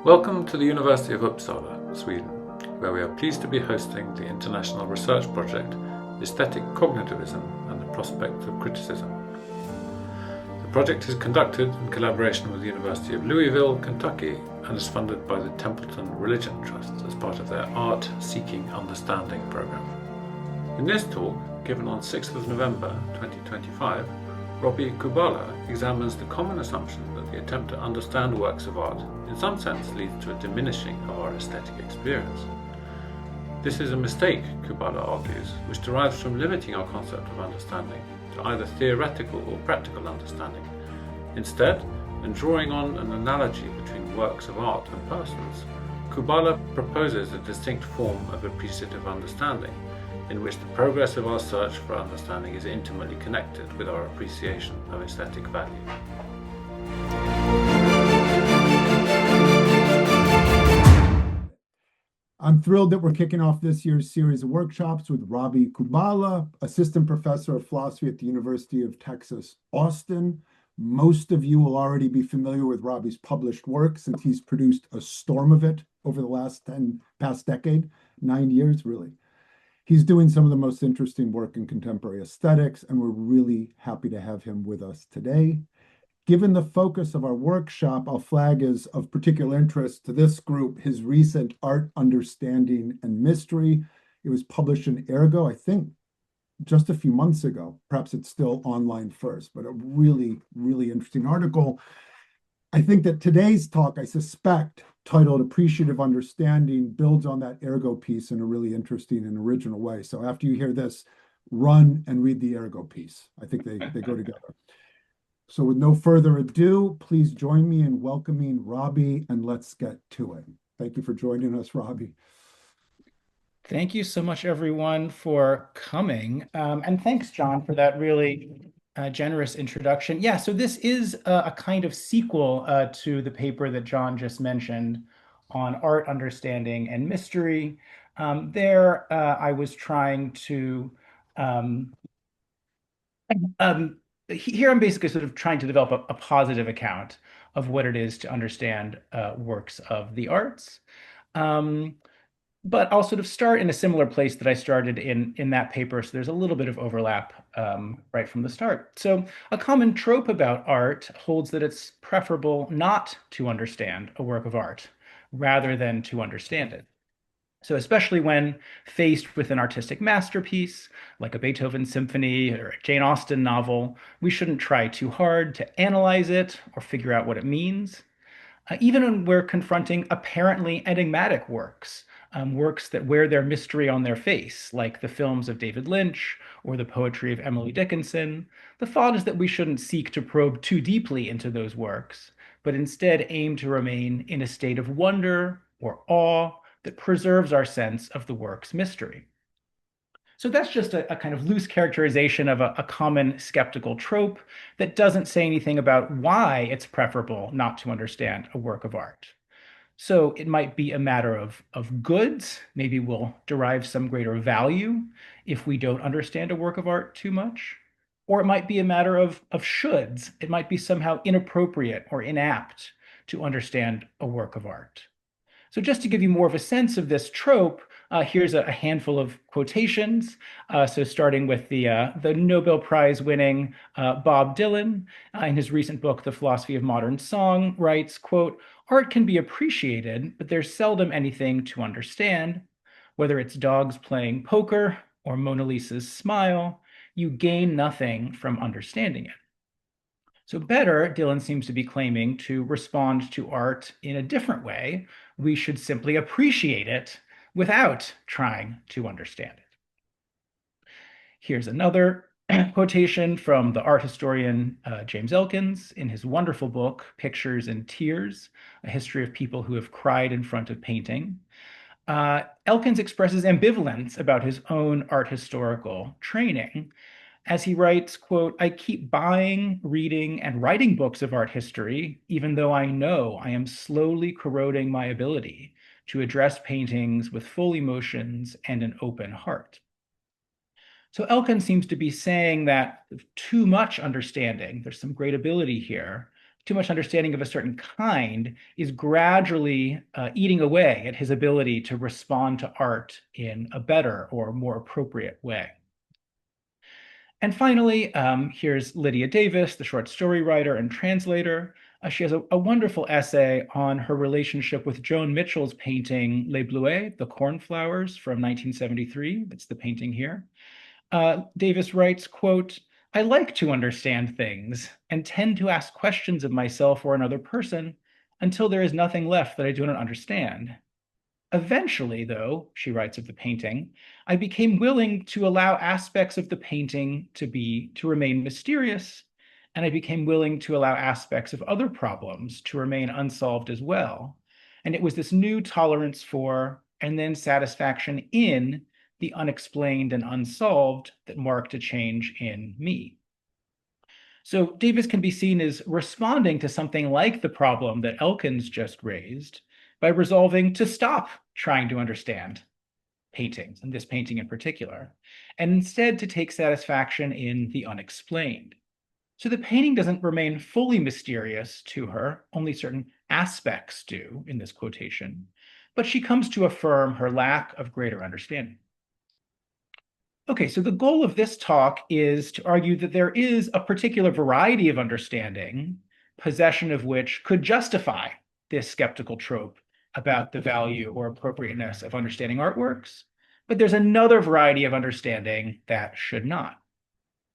Welcome to the University of Uppsala, Sweden, where we are pleased to be hosting the international research project Aesthetic Cognitivism and the Prospect of Criticism. The project is conducted in collaboration with the University of Louisville, Kentucky, and is funded by the Templeton Religion Trust as part of their Art Seeking Understanding program. In this talk, given on 6th of November 2025, Robbie Kubala examines the common assumption that the attempt to understand works of art in some sense leads to a diminishing of our aesthetic experience. This is a mistake, Kubala argues, which derives from limiting our concept of understanding to either theoretical or practical understanding. Instead, in drawing on an analogy between works of art and persons, Kubala proposes a distinct form of appreciative understanding, in which the progress of our search for understanding is intimately connected with our appreciation of aesthetic value. I'm thrilled that we're kicking off this year's series of workshops with Robbie Kubala, assistant professor of philosophy at the University of Texas, Austin. Most of you will already be familiar with Robbie's published work since he's produced a storm of it over the past decade, 9 years really. He's doing some of the most interesting work in contemporary aesthetics, and we're really happy to have him with us today. Given the focus of our workshop, I'll flag as of particular interest to this group his recent Art, Understanding, and Mystery. It was published in Ergo, I think, just a few months ago. Perhaps it's still online first, but a really, really interesting article. I think that today's talk, I suspect, titled Appreciative Understanding, builds on that Ergo piece in a really interesting and original way. So after you hear this, run and read the Ergo piece. I think they go together. So with no further ado, please join me in welcoming Robbie, and let's get to it. Thank you for joining us, Robbie. Thank you so much, everyone, for coming. And thanks, John, for that really generous introduction. Yeah, so this is a kind of sequel to the paper that John just mentioned on art, understanding, and mystery. I was trying to here I'm basically sort of trying to develop a positive account of what it is to understand works of the arts. But I'll sort of start in a similar place that I started in that paper. So there's a little bit of overlap right from the start. So a common trope about art holds that it's preferable not to understand a work of art rather than to understand it. So especially when faced with an artistic masterpiece, like a Beethoven symphony or a Jane Austen novel, we shouldn't try too hard to analyze it or figure out what it means. Even when we're confronting apparently enigmatic works, works that wear their mystery on their face, like the films of David Lynch or the poetry of Emily Dickinson, the thought is that we shouldn't seek to probe too deeply into those works, but instead aim to remain in a state of wonder or awe that preserves our sense of the work's mystery. So that's just a kind of loose characterization of a common skeptical trope that doesn't say anything about why it's preferable not to understand a work of art. So it might be a matter of goods. Maybe we'll derive some greater value if we don't understand a work of art too much. Or it might be a matter of shoulds. It might be somehow inappropriate or inapt to understand a work of art. So just to give you more of a sense of this trope, here's a handful of quotations. So starting with the Nobel Prize winning Bob Dylan in his recent book, The Philosophy of Modern Song, writes, quote, "Art can be appreciated, but there's seldom anything to understand. Whether it's dogs playing poker or Mona Lisa's smile, you gain nothing from understanding it." So better, Dylan seems to be claiming to respond to art in a different way. We should simply appreciate it without trying to understand it. Here's another quotation from the art historian James Elkins in his wonderful book, Pictures and Tears, A History of People Who Have Cried in Front of Painting. Elkins expresses ambivalence about his own art historical training. As he writes, quote, "I keep buying, reading, and writing books of art history, even though I know I am slowly corroding my ability to address paintings with full emotions and an open heart." So Elkin seems to be saying that too much understanding, there's some great ability here, too much understanding of a certain kind is gradually eating away at his ability to respond to art in a better or more appropriate way. And finally, here's Lydia Davis, the short story writer and translator. She has a wonderful essay on her relationship with Joan Mitchell's painting Les Bleuets, the Cornflowers from 1973. That's the painting here. Davis writes, quote, "I like to understand things and tend to ask questions of myself or another person until there is nothing left that I do not understand. Eventually, though," she writes of the painting, "I became willing to allow aspects of the painting to remain mysterious, and I became willing to allow aspects of other problems to remain unsolved as well. And it was this new tolerance for, and then satisfaction in, the unexplained and unsolved that marked a change in me." So Davis can be seen as responding to something like the problem that Elkins just raised by resolving to stop trying to understand paintings, and this painting in particular, and instead to take satisfaction in the unexplained. So the painting doesn't remain fully mysterious to her, only certain aspects do in this quotation, but she comes to affirm her lack of greater understanding. Okay, so the goal of this talk is to argue that there is a particular variety of understanding, possession of which could justify this skeptical trope about the value or appropriateness of understanding artworks, but there's another variety of understanding that should not.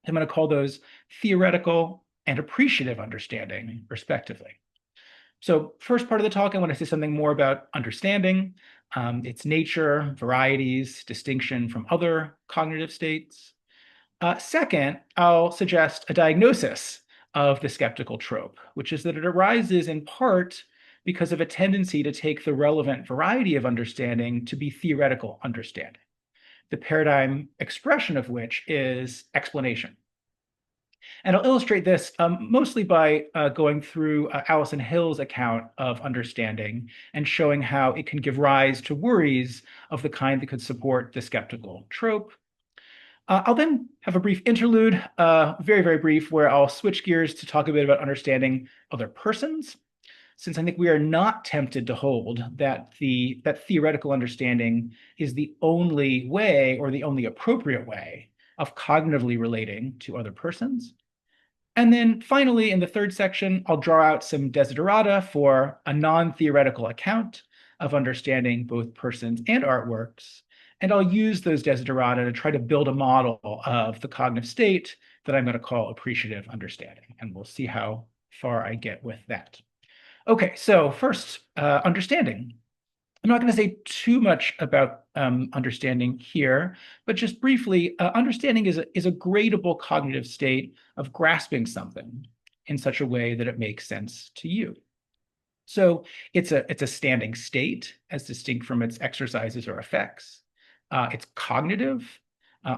I'm going to call those theoretical and appreciative understanding, respectively. So first part of the talk, I want to say something more about understanding, its nature, varieties, distinction from other cognitive states. Second, I'll suggest a diagnosis of the skeptical trope, which is that it arises in part because of a tendency to take the relevant variety of understanding to be theoretical understanding, the paradigm expression of which is explanation. And I'll illustrate this mostly by going through Alison Hill's account of understanding and showing how it can give rise to worries of the kind that could support the skeptical trope. I'll then have a brief interlude, very, very brief, where I'll switch gears to talk a bit about understanding other persons, since I think we are not tempted to hold that that theoretical understanding is the only way or the only appropriate way of cognitively relating to other persons. And then finally, in the third section, I'll draw out some desiderata for a non-theoretical account of understanding both persons and artworks. And I'll use those desiderata to try to build a model of the cognitive state that I'm going to call appreciative understanding. And we'll see how far I get with that. Okay, so first, understanding. I'm not going to say too much about understanding here, but just briefly, understanding is a gradable cognitive state of grasping something in such a way that it makes sense to you. So it's a standing state as distinct from its exercises or effects. It's cognitive.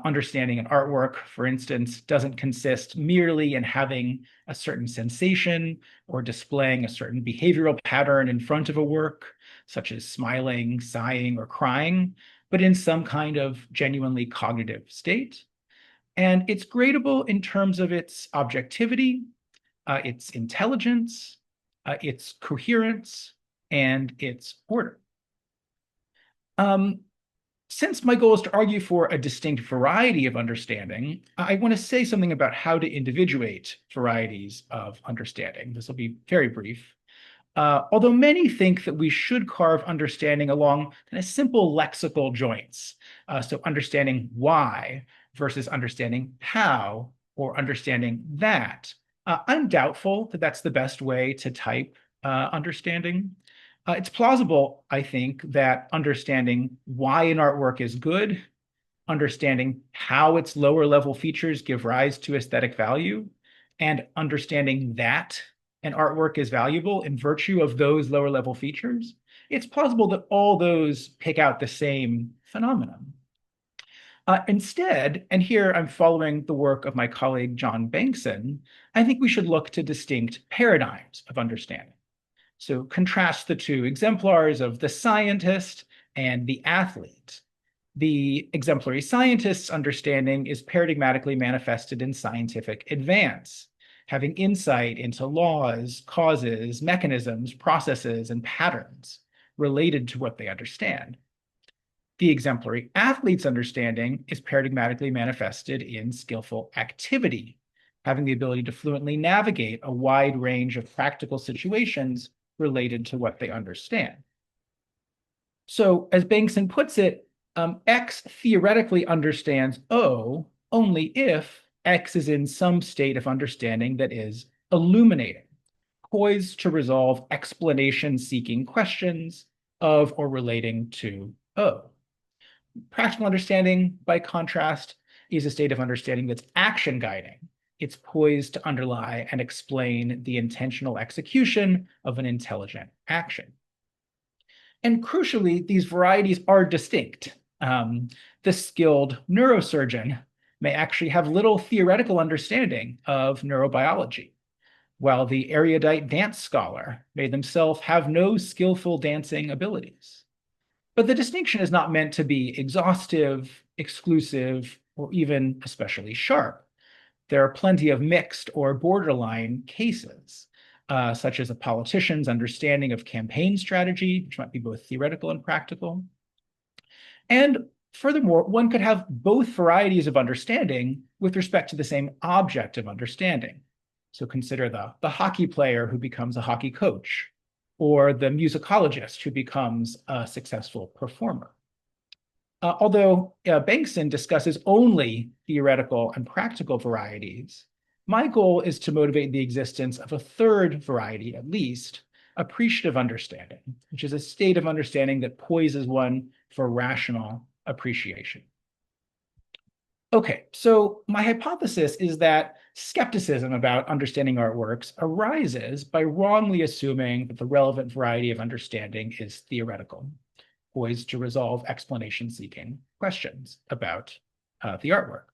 Understanding an artwork, for instance, doesn't consist merely in having a certain sensation or displaying a certain behavioral pattern in front of a work, such as smiling, sighing, or crying, but in some kind of genuinely cognitive state. And it's gradable in terms of its objectivity, its intelligence, its coherence, and its order. Since my goal is to argue for a distinct variety of understanding, I want to say something about how to individuate varieties of understanding. This will be very brief. Although many think that we should carve understanding along kind of simple lexical joints, so understanding why versus understanding how or understanding that, I'm doubtful that that's the best way to type understanding. It's plausible, I think, that understanding why an artwork is good, understanding how its lower level features give rise to aesthetic value, and understanding that an artwork is valuable in virtue of those lower level features, it's plausible that all those pick out the same phenomenon. Instead, and here I'm following the work of my colleague John Bankson, I think we should look to distinct paradigms of understanding. So contrast the two exemplars of the scientist and the athlete. The exemplary scientist's understanding is paradigmatically manifested in scientific advance. having insight into laws, causes, mechanisms, processes, and patterns related to what they understand. The exemplary athlete's understanding is paradigmatically manifested in skillful activity, having the ability to fluently navigate a wide range of practical situations related to what they understand. So, as Bankson puts it, X theoretically understands O only if X is in some state of understanding that is illuminating, poised to resolve explanation-seeking questions of or relating to O. Practical understanding, by contrast, is a state of understanding that's action guiding. It's poised to underlie and explain the intentional execution of an intelligent action. And crucially, these varieties are distinct. The skilled neurosurgeon may actually have little theoretical understanding of neurobiology, while the erudite dance scholar may themselves have no skillful dancing abilities. But the distinction is not meant to be exhaustive, exclusive, or even especially sharp. There are plenty of mixed or borderline cases, such as a politician's understanding of campaign strategy, which might be both theoretical and practical. And furthermore, one could have both varieties of understanding with respect to the same object of understanding. So consider the hockey player who becomes a hockey coach, or the musicologist who becomes a successful performer. Although Bankson discusses only theoretical and practical varieties, my goal is to motivate the existence of a third variety, at least, appreciative understanding, which is a state of understanding that poises one for rational appreciation. Okay, so my hypothesis is that skepticism about understanding artworks arises by wrongly assuming that the relevant variety of understanding is theoretical, poised to resolve explanation-seeking questions about the artwork.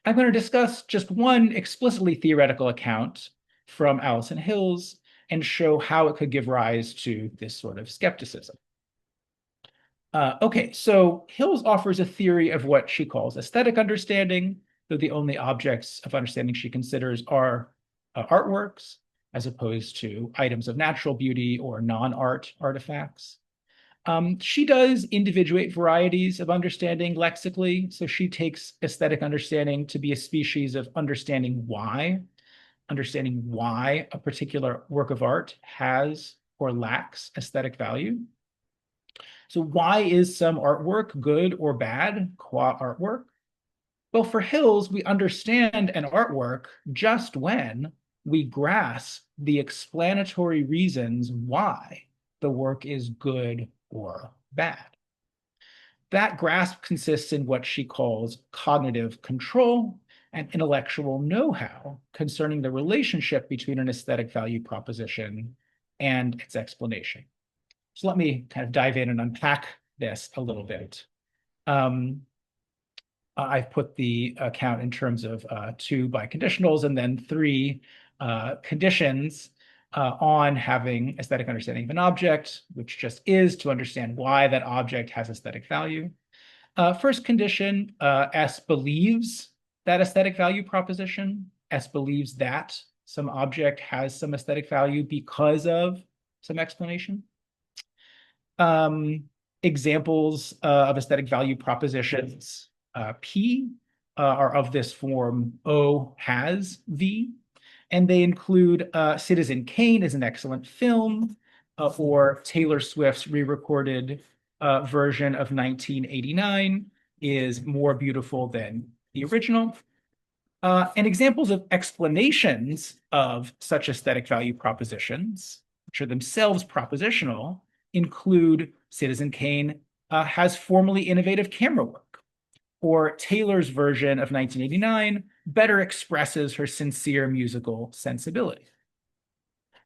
I'm going to discuss just one explicitly theoretical account from Alison Hills and show how it could give rise to this sort of skepticism. Okay, so Hills offers a theory of what she calls aesthetic understanding, though the only objects of understanding she considers are artworks, as opposed to items of natural beauty or non-art artifacts. She does individuate varieties of understanding lexically, so she takes aesthetic understanding to be a species of understanding why a particular work of art has or lacks aesthetic value. So why is some artwork good or bad qua artwork? Well, for Hills, we understand an artwork just when we grasp the explanatory reasons why the work is good or bad. That grasp consists in what she calls cognitive control and intellectual know-how concerning the relationship between an aesthetic value proposition and its explanation. So let me kind of dive in and unpack this a little bit. I've put the account in terms of 2 biconditionals and then 3 conditions on having aesthetic understanding of an object, which just is to understand why that object has aesthetic value. First condition, S believes that aesthetic value proposition. S believes that some object has some aesthetic value because of some explanation. Examples of aesthetic value propositions, P, are of this form, O has V, and they include Citizen Kane is an excellent film, or Taylor Swift's re-recorded version of 1989 is more beautiful than the original. And examples of explanations of such aesthetic value propositions, which are themselves propositional, include Citizen Kane has formally innovative camera work, or Taylor's version of 1989 better expresses her sincere musical sensibility.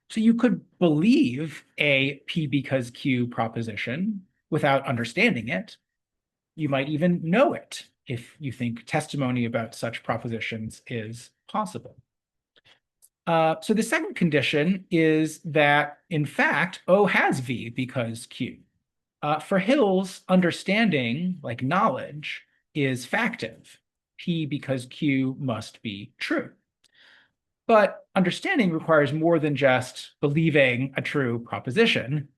So you could believe a P because Q proposition without understanding it. You might even know it if you think testimony about such propositions is possible. So the second condition is that, in fact, O has V because Q. For Hills, understanding, like knowledge, is factive. P because Q must be true. But understanding requires more than just believing a true proposition.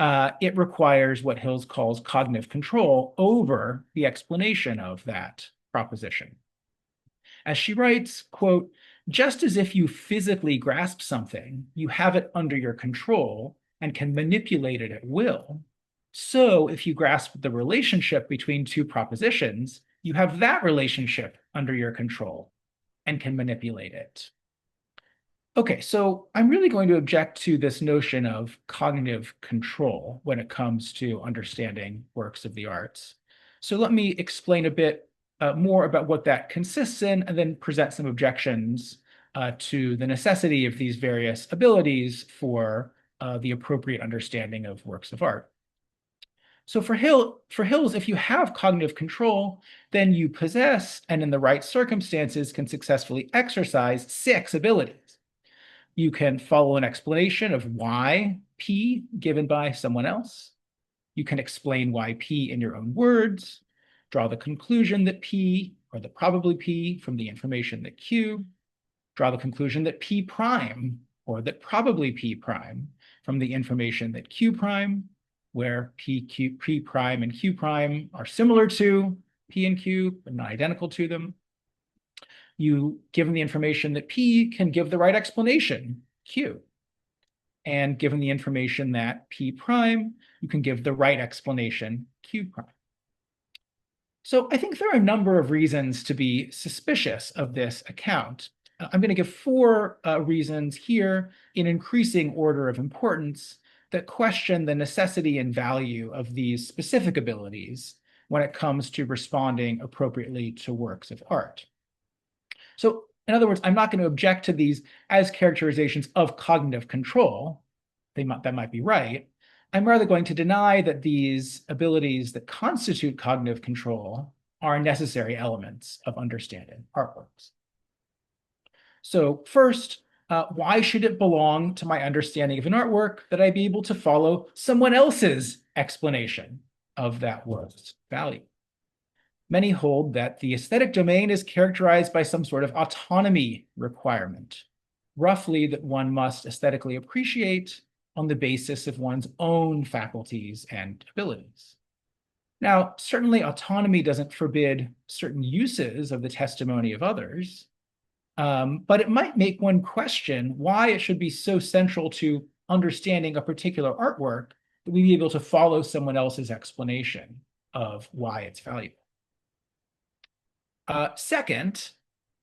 It requires what Hills calls cognitive control over the explanation of that proposition. As she writes, quote, just as if you physically grasp something, you have it under your control and can manipulate it at will. So if you grasp the relationship between two propositions, you have that relationship under your control and can manipulate it. Okay, so I'm really going to object to this notion of cognitive control when it comes to understanding works of the arts. So let me explain a bit more about what that consists in, and then present some objections to the necessity of these various abilities for the appropriate understanding of works of art. So for Hills, if you have cognitive control, then you possess, and in the right circumstances, can successfully exercise 6 abilities. You can follow an explanation of why P given by someone else. You can explain why P in your own words, draw the conclusion that P, or that probably P, from the information that Q, draw the conclusion that P prime, or that probably P prime, from the information that Q prime, where P prime and Q prime are similar to P and Q, but not identical to them. You given the information that P can give the right explanation, Q. And given the information that P prime, you can give the right explanation, Q prime. So I think there are a number of reasons to be suspicious of this account. I'm going to give 4 reasons here in increasing order of importance that question the necessity and value of these specific abilities when it comes to responding appropriately to works of art. So in other words, I'm not going to object to these as characterizations of cognitive control. That might be right. I'm rather going to deny that these abilities that constitute cognitive control are necessary elements of understanding artworks. So first, why should it belong to my understanding of an artwork that I be able to follow someone else's explanation of that work's value? Many hold that the aesthetic domain is characterized by some sort of autonomy requirement, roughly that one must aesthetically appreciate on the basis of one's own faculties and abilities. Now, certainly autonomy doesn't forbid certain uses of the testimony of others, but it might make one question why it should be so central to understanding a particular artwork that we be able to follow someone else's explanation of why it's valuable. Second,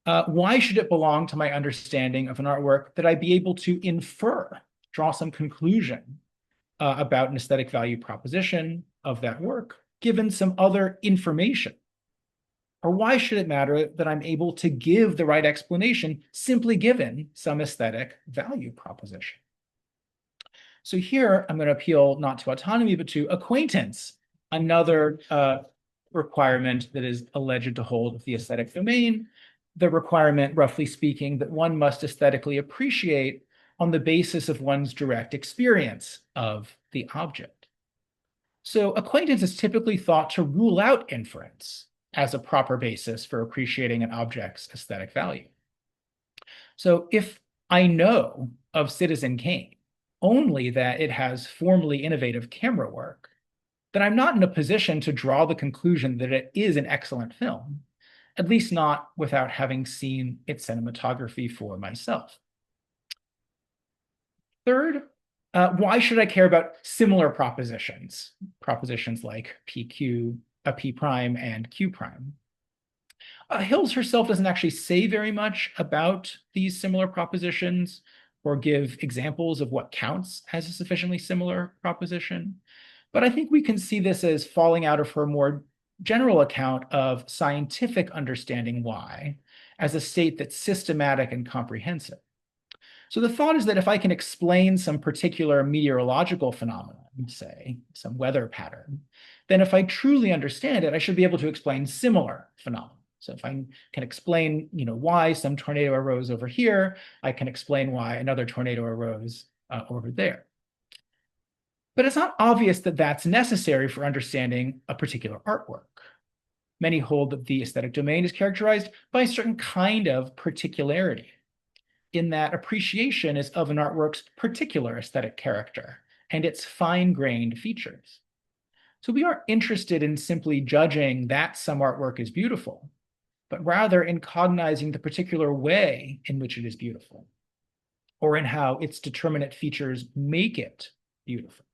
why should it belong to my understanding of an artwork that I be able to infer, draw some conclusion about an aesthetic value proposition of that work, given some other information? Or why should it matter that I'm able to give the right explanation simply given some aesthetic value proposition? So here I'm going to appeal not to autonomy, but to acquaintance, another requirement that is alleged to hold of the aesthetic domain, the requirement, roughly speaking, that one must aesthetically appreciate on the basis of one's direct experience of the object. So acquaintance is typically thought to rule out inference as a proper basis for appreciating an object's aesthetic value. So if I know of Citizen Kane only that it has formally innovative camera work, then I'm not in a position to draw the conclusion that it is an excellent film, at least not without having seen its cinematography for myself. Third, why should I care about similar propositions like P prime and Q prime? Hills herself doesn't actually say very much about these similar propositions or give examples of what counts as a sufficiently similar proposition. But I think we can see this as falling out of her more general account of scientific understanding why as a state that's systematic and comprehensive. So the thought is that if I can explain some particular meteorological phenomenon, say some weather pattern, then if I truly understand it, I should be able to explain similar phenomena. So if I can explain, why some tornado arose over here, I can explain why another tornado arose over there. But it's not obvious that that's necessary for understanding a particular artwork. Many hold that the aesthetic domain is characterized by a certain kind of particularity. in that appreciation is of an artwork's particular aesthetic character and its fine-grained features. So we aren't interested in simply judging that some artwork is beautiful, but rather in cognizing the particular way in which it is beautiful, or in how its determinate features make it beautiful.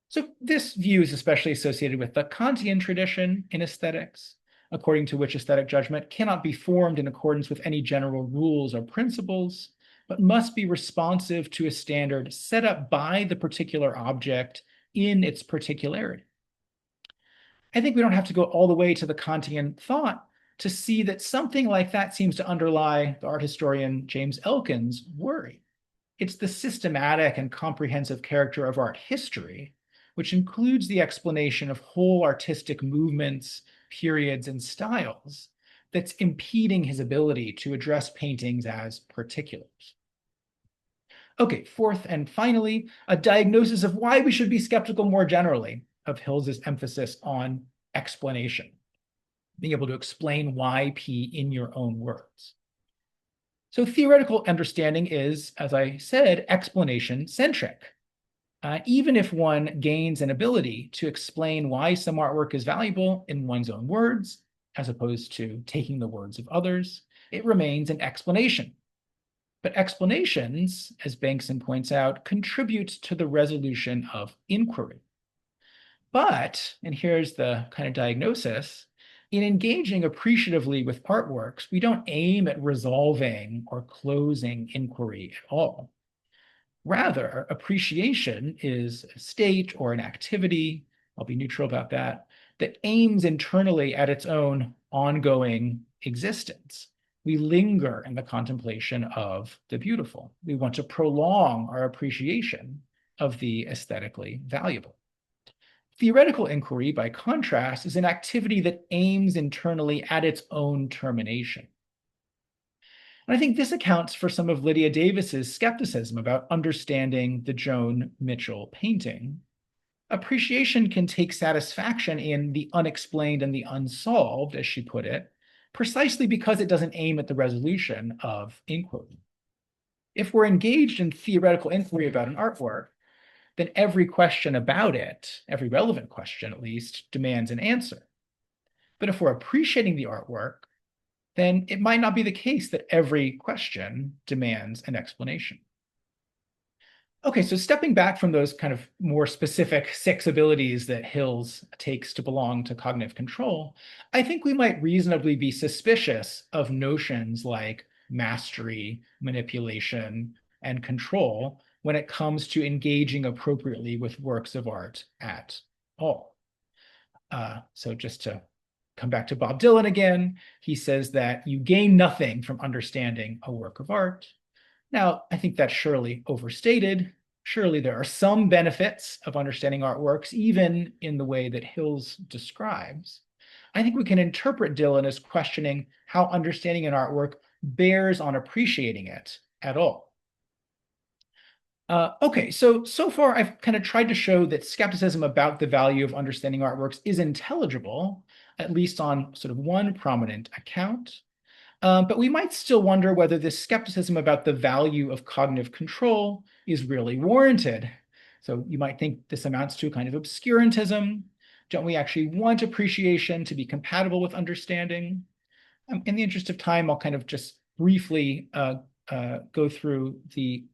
So this view is especially associated with the Kantian tradition in aesthetics, according to which aesthetic judgment cannot be formed in accordance with any general rules or principles, but must be responsive to a standard set up by the particular object in its particularity. I think we don't have to go all the way to the Kantian thought to see that something like that seems to underlie the art historian James Elkin's worry. It's the systematic and comprehensive character of art history, which includes the explanation of whole artistic movements, periods, and styles, that's impeding his ability to address paintings as particulars. Okay, fourth and finally, a diagnosis of why we should be skeptical more generally of Hills's emphasis on explanation, being able to explain why P in your own words. So theoretical understanding is, as I said, explanation-centric. Even if one gains an ability to explain why some artwork is valuable in one's own words, as opposed to taking the words of others, it remains an explanation. But explanations, as Bankson points out, contribute to the resolution of inquiry. But, and here's the kind of diagnosis, in engaging appreciatively with artworks, we don't aim at resolving or closing inquiry at all. Rather, appreciation is a state or an activity, I'll be neutral about that aims internally at its own ongoing existence. We linger in the contemplation of the beautiful. We want to prolong our appreciation of the aesthetically valuable. Theoretical inquiry, by contrast, is an activity that aims internally at its own termination. And I think this accounts for some of Lydia Davis's skepticism about understanding the Joan Mitchell painting. Appreciation can take satisfaction in the unexplained and the unsolved, as she put it, precisely because it doesn't aim at the resolution of inquiry. If we're engaged in theoretical inquiry about an artwork, then every question about it, every relevant question at least, demands an answer. But if we're appreciating the artwork, then it might not be the case that every question demands an explanation. Okay, so stepping back from those kind of more specific 6 abilities that Hills takes to belong to cognitive control, I think we might reasonably be suspicious of notions like mastery, manipulation, and control when it comes to engaging appropriately with works of art at all. So just to come back to Bob Dylan again, he says that you gain nothing from understanding a work of art. Now, I think that's surely overstated. Surely there are some benefits of understanding artworks, even in the way that Hills describes. I think we can interpret Dylan as questioning how understanding an artwork bears on appreciating it at all. Okay, so far I've kind of tried to show that skepticism about the value of understanding artworks is intelligible, at least on sort of one prominent account. But we might still wonder whether this skepticism about the value of cognitive control is really warranted. So you might think this amounts to a kind of obscurantism. Don't we actually want appreciation to be compatible with understanding? In the interest of time, I'll kind of just briefly go through the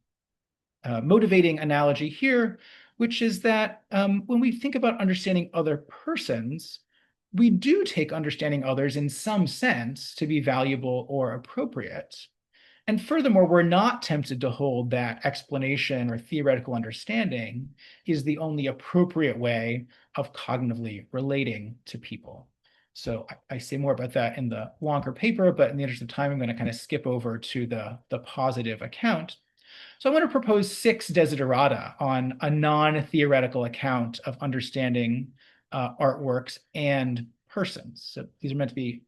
motivating analogy here, which is that when we think about understanding other persons, we do take understanding others in some sense to be valuable or appropriate. And furthermore, we're not tempted to hold that explanation or theoretical understanding is the only appropriate way of cognitively relating to people. So I say more about that in the longer paper, but in the interest of time, I'm going to kind of skip over to the positive account. So I want to propose 6 desiderata on a non-theoretical account of understanding artworks and persons. So these are meant to be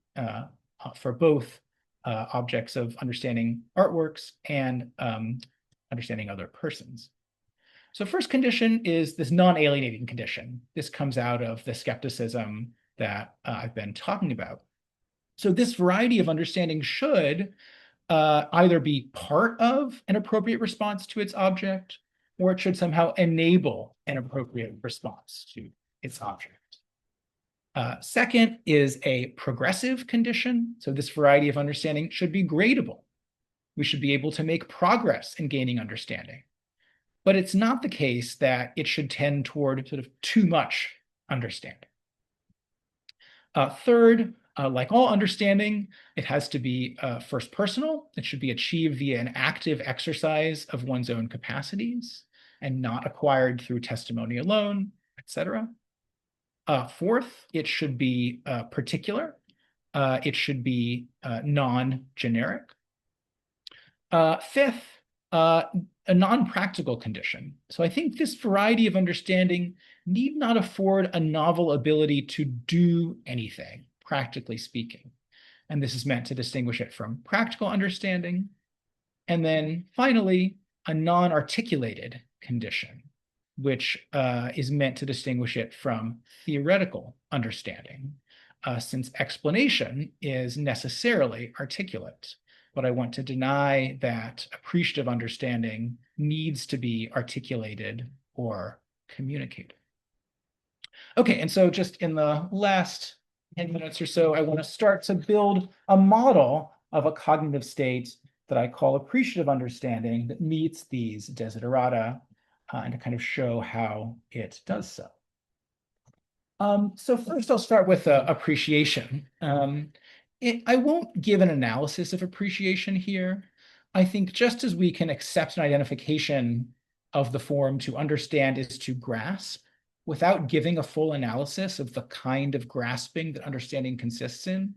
for both objects of understanding artworks and understanding other persons. So first condition is this non-alienating condition. This comes out of the skepticism that I've been talking about. So this variety of understanding should, either be part of an appropriate response to its object, or it should somehow enable an appropriate response to its object. Second is a progressive condition. So this variety of understanding should be gradable. We should be able to make progress in gaining understanding. But it's not the case that it should tend toward sort of too much understanding. Third, like all understanding, it has to be first personal. It should be achieved via an active exercise of one's own capacities and not acquired through testimony alone, etc. Fourth, it should be particular. It should be non-generic. Fifth, a non-practical condition. So I think this variety of understanding need not afford a novel ability to do anything, practically speaking. And this is meant to distinguish it from practical understanding. And then finally, a non-articulated condition, which is meant to distinguish it from theoretical understanding, since explanation is necessarily articulate. But I want to deny that appreciative understanding needs to be articulated or communicated. Okay, and so just in the last 10 minutes or so, I want to start to build a model of a cognitive state that I call appreciative understanding that meets these desiderata, and to kind of show how it does so. So first I'll start with appreciation. I won't give an analysis of appreciation here. I think just as we can accept an identification of the form to understand is to grasp, without giving a full analysis of the kind of grasping that understanding consists in,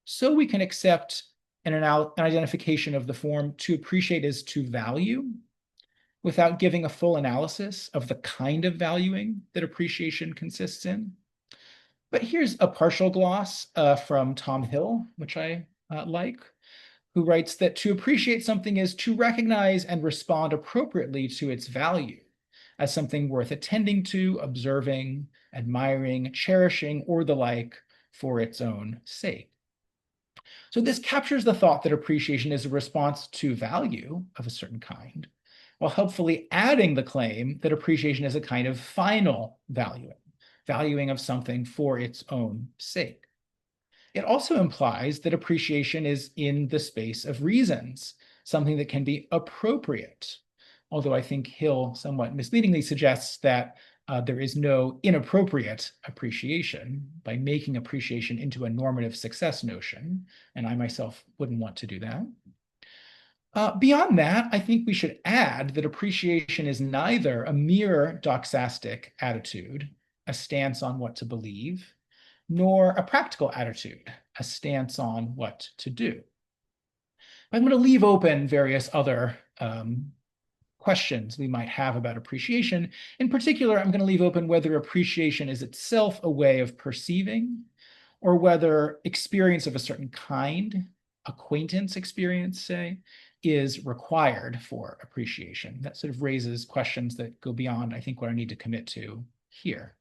so we can accept an identification of the form to appreciate is to value, without giving a full analysis of the kind of valuing that appreciation consists in. But here's a partial gloss from Tom Hill, which I like, who writes that to appreciate something is to recognize and respond appropriately to its value as something worth attending to, observing, admiring, cherishing, or the like for its own sake. So this captures the thought that appreciation is a response to value of a certain kind, while helpfully adding the claim that appreciation is a kind of final valuing of something for its own sake. It also implies that appreciation is in the space of reasons, something that can be appropriate, although I think Hill somewhat misleadingly suggests that there is no inappropriate appreciation by making appreciation into a normative success notion, and I myself wouldn't want to do that. Beyond that, I think we should add that appreciation is neither a mere doxastic attitude, a stance on what to believe, nor a practical attitude, a stance on what to do. I'm going to leave open various other questions we might have about appreciation. In particular, I'm going to leave open whether appreciation is itself a way of perceiving, or whether experience of a certain kind, acquaintance experience, say, is required for appreciation. That sort of raises questions that go beyond, I think, what I need to commit to here.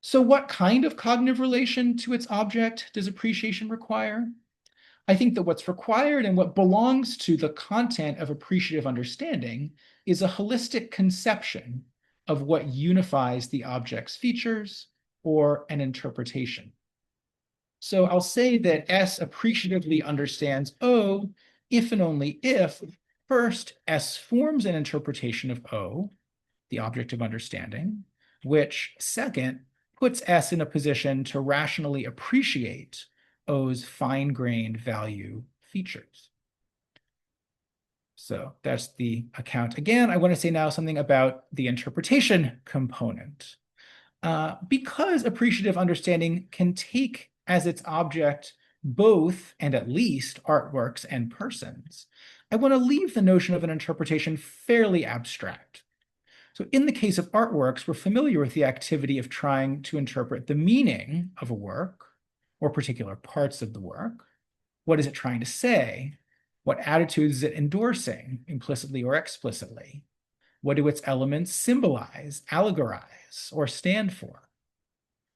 So what kind of cognitive relation to its object does appreciation require? I think that what's required and what belongs to the content of appreciative understanding is a holistic conception of what unifies the object's features or an interpretation. So I'll say that S appreciatively understands O if and only if, first, S forms an interpretation of O, the object of understanding, which, second, puts S in a position to rationally appreciate O's fine-grained value features. So that's the account. Again, I want to say now something about the interpretation component. Because appreciative understanding can take as its object both and at least artworks and persons, I want to leave the notion of an interpretation fairly abstract. So in the case of artworks, we're familiar with the activity of trying to interpret the meaning of a work or particular parts of the work. What is it trying to say? What attitudes is it endorsing, implicitly or explicitly? What do its elements symbolize, allegorize, or stand for?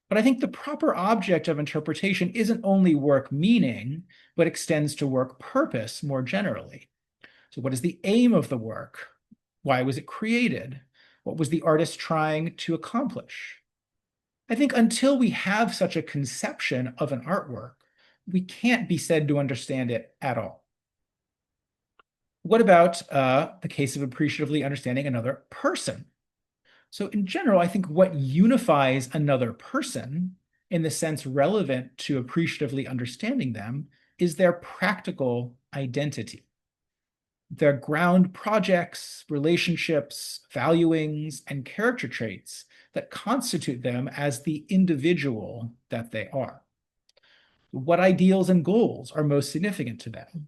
But I think the proper object of interpretation isn't only work meaning, but extends to work purpose more generally. So what is the aim of the work? Why was it created? What was the artist trying to accomplish? I think until we have such a conception of an artwork, we can't be said to understand it at all. What about the case of appreciatively understanding another person? So in general, I think what unifies another person in the sense relevant to appreciatively understanding them is their practical identity. Their ground projects, relationships, valuings, and character traits that constitute them as the individual that they are. What ideals and goals are most significant to them?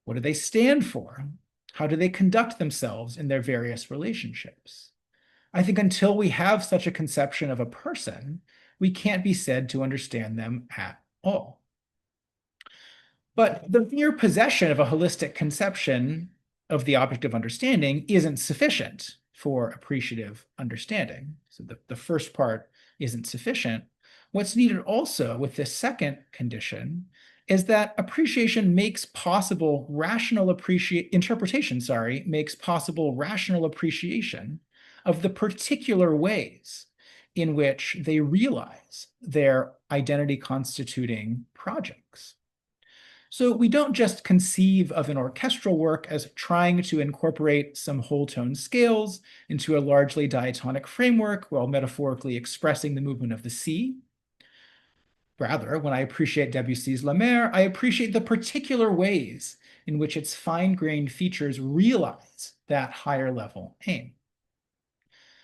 What do they stand for? How do they conduct themselves in their various relationships? I think until we have such a conception of a person, we can't be said to understand them at all. But the mere possession of a holistic conception of the object of understanding isn't sufficient for appreciative understanding. So the first part isn't sufficient. What's needed also with this second condition is that appreciation makes possible interpretation makes possible rational appreciation of the particular ways in which they realize their identity constituting projects. So we don't just conceive of an orchestral work as trying to incorporate some whole tone scales into a largely diatonic framework while metaphorically expressing the movement of the sea. Rather, when I appreciate Debussy's La Mer, I appreciate the particular ways in which its fine-grained features realize that higher level aim.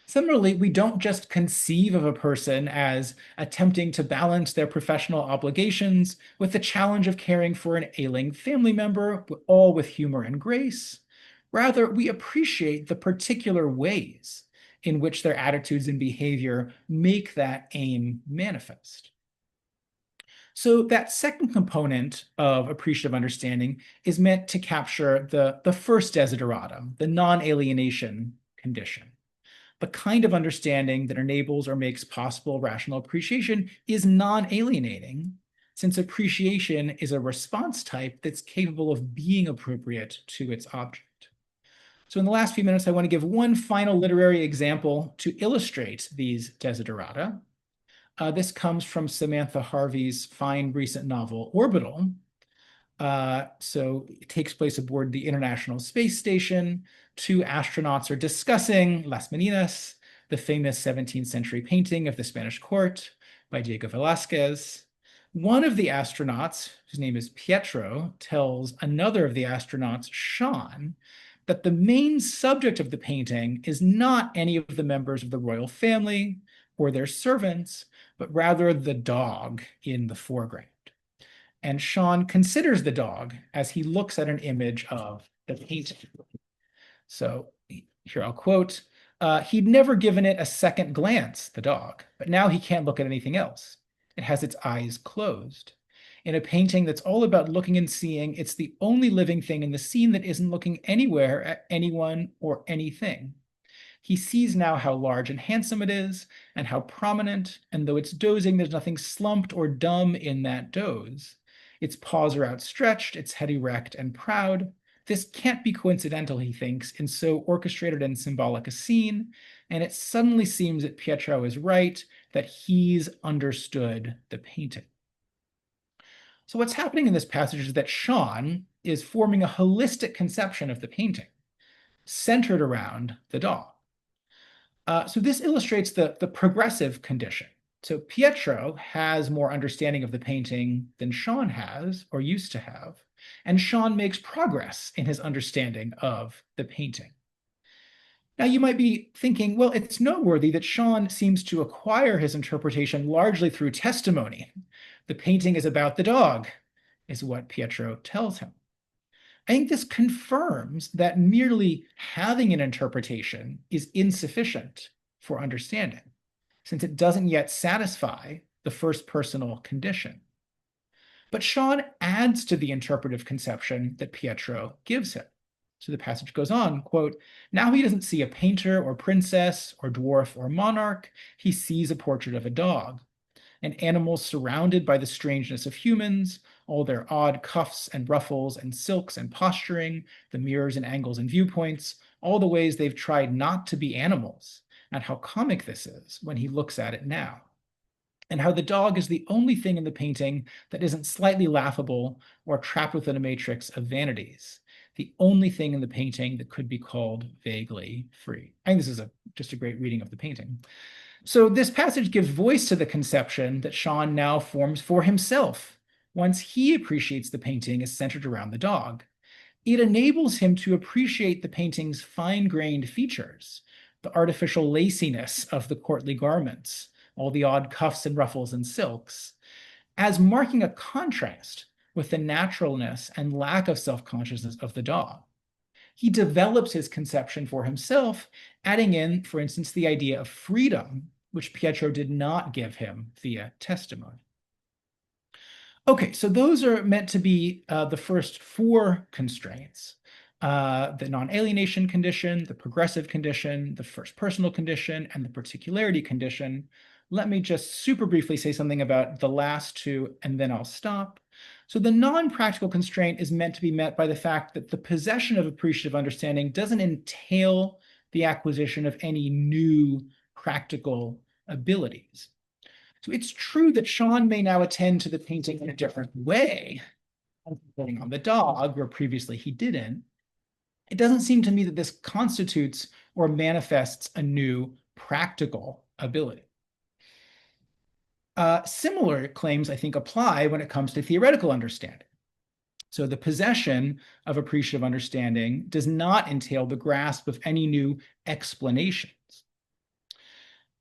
Similarly, we don't just conceive of a person as attempting to balance their professional obligations with the challenge of caring for an ailing family member, all with humor and grace. Rather, we appreciate the particular ways in which their attitudes and behavior make that aim manifest. So that second component of appreciative understanding is meant to capture the first desideratum, the non-alienation condition. The kind of understanding that enables or makes possible rational appreciation is non-alienating, since appreciation is a response type that's capable of being appropriate to its object. So in the last few minutes, I want to give one final literary example to illustrate these desiderata. This comes from Samantha Harvey's fine recent novel, Orbital. So it takes place aboard the International Space Station. Two astronauts are discussing Las Meninas, the famous 17th century painting of the Spanish court by Diego Velázquez. One of the astronauts, whose name is Pietro, tells another of the astronauts, Sean, that the main subject of the painting is not any of the members of the royal family or their servants, but rather the dog in the foreground. And Sean considers the dog as he looks at an image of the painting. So here I'll quote, he'd never given it a second glance, the dog, but now he can't look at anything else. It has its eyes closed. In a painting that's all about looking and seeing, it's the only living thing in the scene that isn't looking anywhere at anyone or anything. He sees now how large and handsome it is, and how prominent, and though it's dozing, there's nothing slumped or dumb in that doze. Its paws are outstretched, its head erect and proud. This can't be coincidental, he thinks, in so orchestrated and symbolic a scene, and it suddenly seems that Pietro is right, that he's understood the painting. So what's happening in this passage is that Sean is forming a holistic conception of the painting, centered around the dog. So this illustrates the progressive condition. So Pietro has more understanding of the painting than Sean has, or used to have, and Sean makes progress in his understanding of the painting. Now you might be thinking, well, it's noteworthy that Sean seems to acquire his interpretation largely through testimony. The painting is about the dog, is what Pietro tells him. I think this confirms that merely having an interpretation is insufficient for understanding, since it doesn't yet satisfy the first personal condition. But Sean adds to the interpretive conception that Pietro gives him. So the passage goes on, quote, now he doesn't see a painter or princess or dwarf or monarch, he sees a portrait of a dog. and animals surrounded by the strangeness of humans, all their odd cuffs and ruffles and silks and posturing, the mirrors and angles and viewpoints, all the ways they've tried not to be animals, and how comic this is when he looks at it now. And how the dog is the only thing in the painting that isn't slightly laughable or trapped within a matrix of vanities. The only thing in the painting that could be called vaguely free. I think this is just a great reading of the painting. So this passage gives voice to the conception that Sean now forms for himself once he appreciates the painting as centered around the dog. It enables him to appreciate the painting's fine-grained features, the artificial laciness of the courtly garments, all the odd cuffs and ruffles and silks, as marking a contrast with the naturalness and lack of self-consciousness of the dog. He develops his conception for himself, adding in, for instance, the idea of freedom, which Pietro did not give him via testimony. Okay, so those are meant to be the first four constraints. The non-alienation condition, the progressive condition, the first personal condition, and the particularity condition. Let me just super briefly say something about the last two, and then I'll stop. So the non-practical constraint is meant to be met by the fact that the possession of appreciative understanding doesn't entail the acquisition of any new practical abilities. So it's true that Sean may now attend to the painting in a different way, concentrating on the dog, where previously he didn't. It doesn't seem to me that this constitutes or manifests a new practical ability. Similar claims, I think, apply when it comes to theoretical understanding. So the possession of appreciative understanding does not entail the grasp of any new explanations.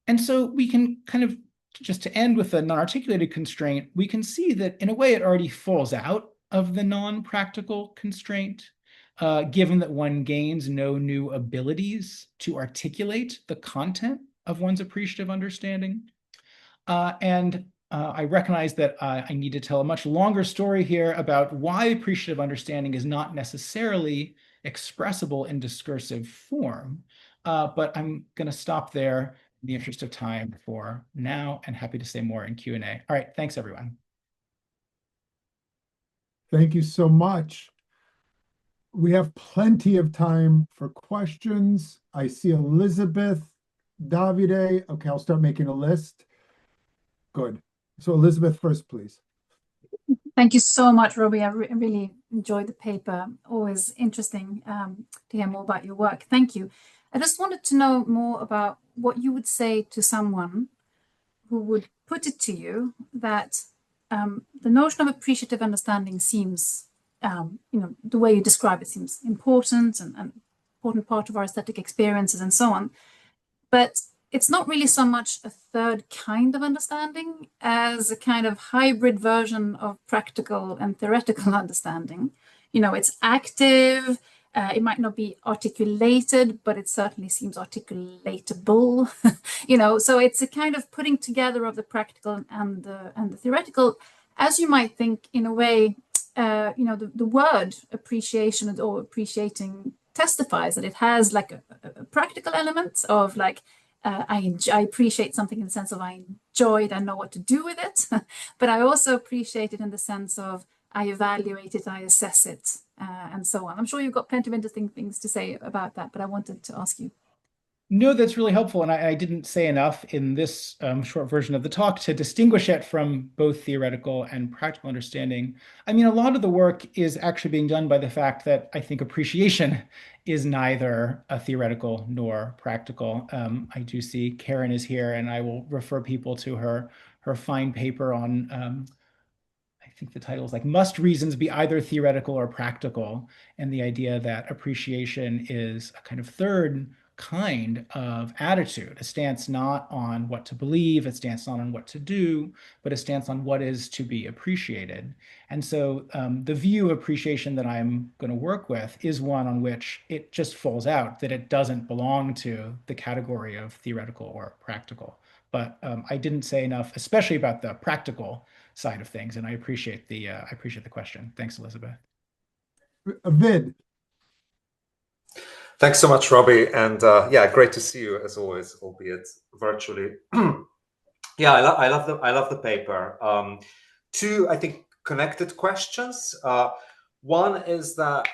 And so we can kind of, just to end with a non-articulated constraint, we can see that in a way it already falls out of the non-practical constraint, given that one gains no new abilities to articulate the content of one's appreciative understanding. I recognize that I need to tell a much longer story here about why appreciative understanding is not necessarily expressible in discursive form, but I'm going to stop there in the interest of time for now, and happy to say more in Q&A. All right, thanks everyone. Thank you so much. We have plenty of time for questions. I see Elizabeth, Davide. Okay, I'll start making a list. Good. So Elizabeth first, please. Thank you so much, Robbie. I really enjoyed the paper. Always interesting to hear more about your work. Thank you. I just wanted to know more about what you would say to someone who would put it to you that the notion of appreciative understanding seems, the way you describe it seems important and important part of our aesthetic experiences and so on. But it's not really so much a third kind of understanding as a kind of hybrid version of practical and theoretical understanding. It's active, it might not be articulated, but it certainly seems articulatable. So it's a kind of putting together of the practical and the theoretical, as you might think in a way. The word appreciation or appreciating testifies that it has like a practical element of like, I appreciate something in the sense of I enjoy it, I know what to do with it, but I also appreciate it in the sense of I evaluate it, I assess it, and so on. I'm sure you've got plenty of interesting things to say about that, but I wanted to ask you. No, that's really helpful. And I didn't say enough in this short version of the talk to distinguish it from both theoretical and practical understanding. I mean, a lot of the work is actually being done by the fact that I think appreciation is neither a theoretical nor practical. I do see Karen is here, and I will refer people to her fine paper on, I think the title is like, Must Reasons Be Either Theoretical or Practical? And the idea that appreciation is a kind of third kind of attitude, a stance not on what to believe, a stance not on what to do, but a stance on what is to be appreciated. And so the view of appreciation that I'm going to work with is one on which it just falls out, that it doesn't belong to the category of theoretical or practical. But I didn't say enough, especially about the practical side of things, and I appreciate the question. Thanks, Elizabeth. Vid. Thanks so much, Robbie. And yeah, great to see you as always, albeit virtually. Yeah, I love the paper. Two, I think, connected questions. One is that,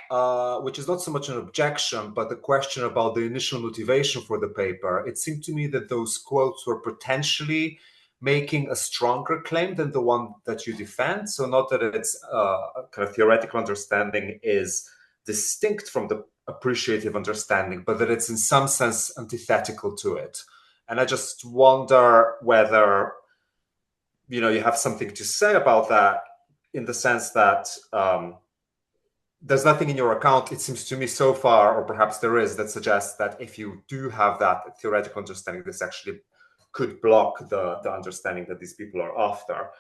which is not so much an objection, but the question about the initial motivation for the paper. It seemed to me that those quotes were potentially making a stronger claim than the one that you defend. So not that its kind of theoretical understanding is distinct from the appreciative understanding, but that it's in some sense antithetical to it. And I just wonder whether, you have something to say about that, in the sense that there's nothing in your account, it seems to me so far, or perhaps there is, that suggests that if you do have that theoretical understanding, this actually could block the understanding that these people are after.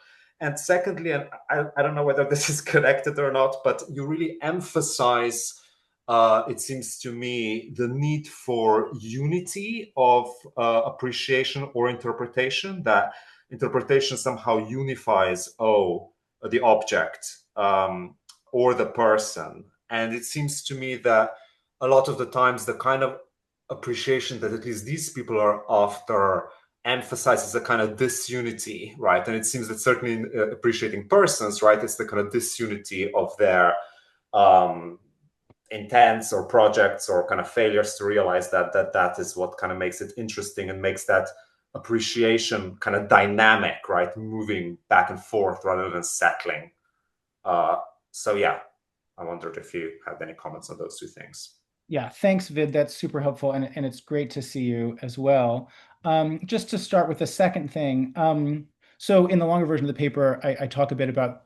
And secondly, and I don't know whether this is connected or not, but you really emphasize, it seems to me, the need for unity of appreciation or interpretation, that interpretation somehow unifies, the object or the person. And it seems to me that a lot of the times the kind of appreciation that at least these people are after emphasizes a kind of disunity, right? And it seems that certainly in appreciating persons, right, it's the kind of disunity of their intents or projects or kind of failures to realize that is what kind of makes it interesting and makes that appreciation kind of dynamic, right, moving back and forth rather than settling. So yeah, I wondered if you had any comments on those two things. Yeah, thanks, Vid. That's super helpful, and it's great to see you as well. Just to start with the second thing, so in the longer version of the paper, I talk a bit about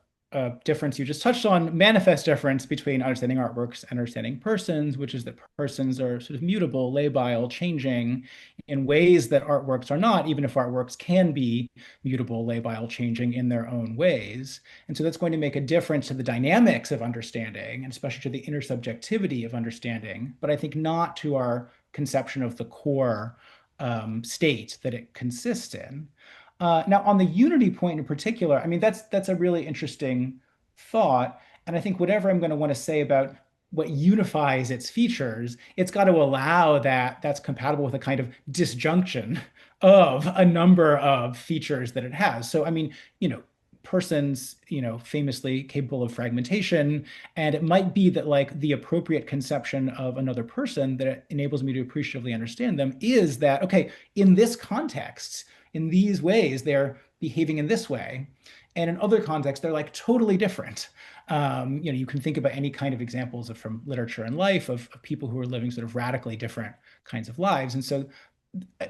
difference you just touched on, manifest difference between understanding artworks and understanding persons, which is that persons are sort of mutable, labile, changing in ways that artworks are not, even if artworks can be mutable, labile, changing in their own ways. And so that's going to make a difference to the dynamics of understanding, and especially to the intersubjectivity of understanding, but I think not to our conception of the core state that it consists in. Now, on the unity point in particular, I mean, that's a really interesting thought. And I think whatever I'm going to want to say about what unifies its features, it's got to allow that that's compatible with a kind of disjunction of a number of features that it has. So, I mean, persons, famously capable of fragmentation. And it might be that like the appropriate conception of another person that enables me to appreciatively understand them is that, okay, in this context, in these ways, they're behaving in this way. And in other contexts, they're like totally different. You can think about any kind of examples from literature and life of people who are living sort of radically different kinds of lives. And so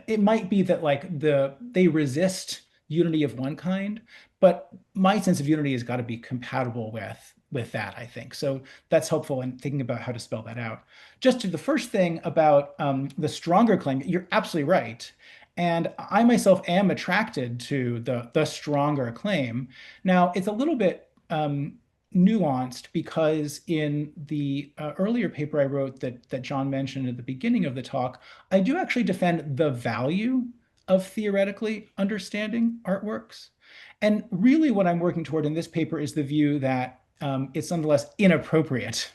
it might be that like they resist unity of one kind, but my sense of unity has got to be compatible with that, I think. So that's helpful in thinking about how to spell that out. Just to the first thing about the stronger claim, you're absolutely right. And I myself am attracted to the stronger claim. Now, it's a little bit nuanced because in the earlier paper I wrote that John mentioned at the beginning of the talk, I do actually defend the value of theoretically understanding artworks. And really what I'm working toward in this paper is the view that it's nonetheless inappropriate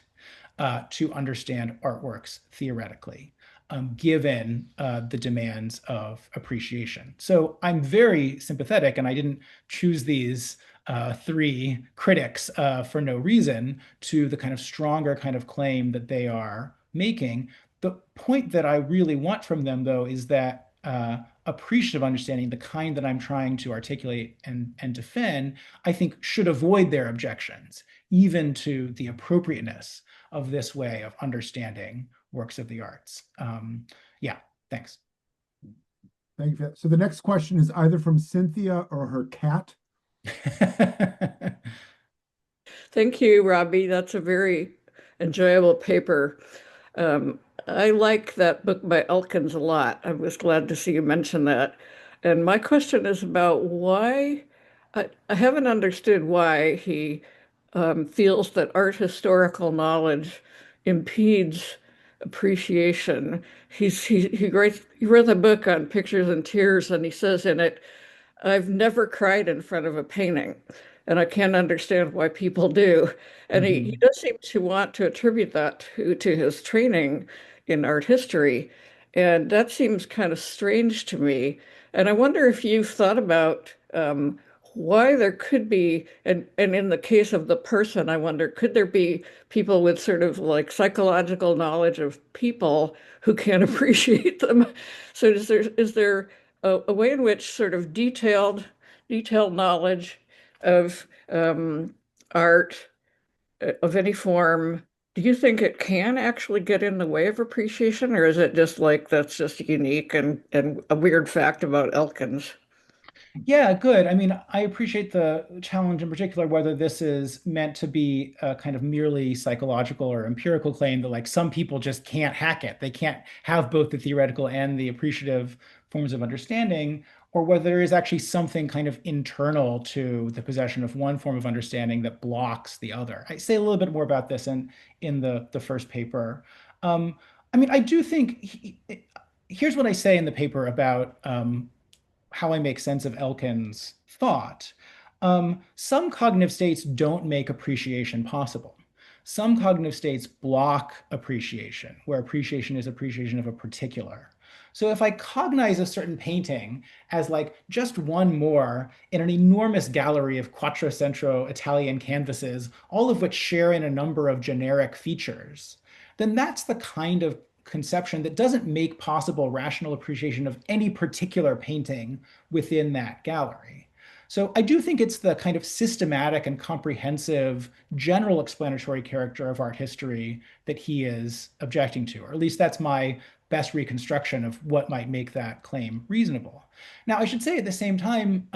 to understand artworks theoretically, given the demands of appreciation. So I'm very sympathetic, and I didn't choose these three critics for no reason, to the kind of stronger kind of claim that they are making. The point that I really want from them, though, is that appreciative understanding, the kind that I'm trying to articulate and defend, I think should avoid their objections, even to the appropriateness of this way of understanding works of the arts. Yeah, thanks. Thank you. So the next question is either from Cynthia or her cat. Thank you, Robbie. That's a very enjoyable paper. I like that book by Elkins a lot. I was glad to see you mention that. And my question is about why, I haven't understood why he feels that art historical knowledge impedes appreciation. He wrote the book on Pictures and Tears, and he says in it, I've never cried in front of a painting, and I can't understand why people do. And Mm-hmm. he does seem to want to attribute that to his training in art history. And that seems kind of strange to me. And I wonder if you've thought about why there could be, and in the case of the person, I wonder, could there be people with sort of like psychological knowledge of people who can't appreciate them? So is there a way in which sort of detailed knowledge of art of any form, do you think it can actually get in the way of appreciation, or is it just like that's just unique and a weird fact about Elkins? Yeah, good. I mean, I appreciate the challenge in particular, whether this is meant to be a kind of merely psychological or empirical claim that like some people just can't hack it. They can't have both the theoretical and the appreciative forms of understanding, or whether there is actually something kind of internal to the possession of one form of understanding that blocks the other. I say a little bit more about this in the first paper. Um, I mean, I do think here's what I say in the paper about how I make sense of Elkin's thought. Some cognitive states don't make appreciation possible. Some cognitive states block appreciation, where appreciation is appreciation of a particular. So if I cognize a certain painting as like just one more in an enormous gallery of Quattrocento Italian canvases, all of which share in a number of generic features, then that's the kind of conception that doesn't make possible rational appreciation of any particular painting within that gallery. So I do think it's the kind of systematic and comprehensive general explanatory character of art history that he is objecting to, or at least that's my best reconstruction of what might make that claim reasonable. Now, I should say at the same time,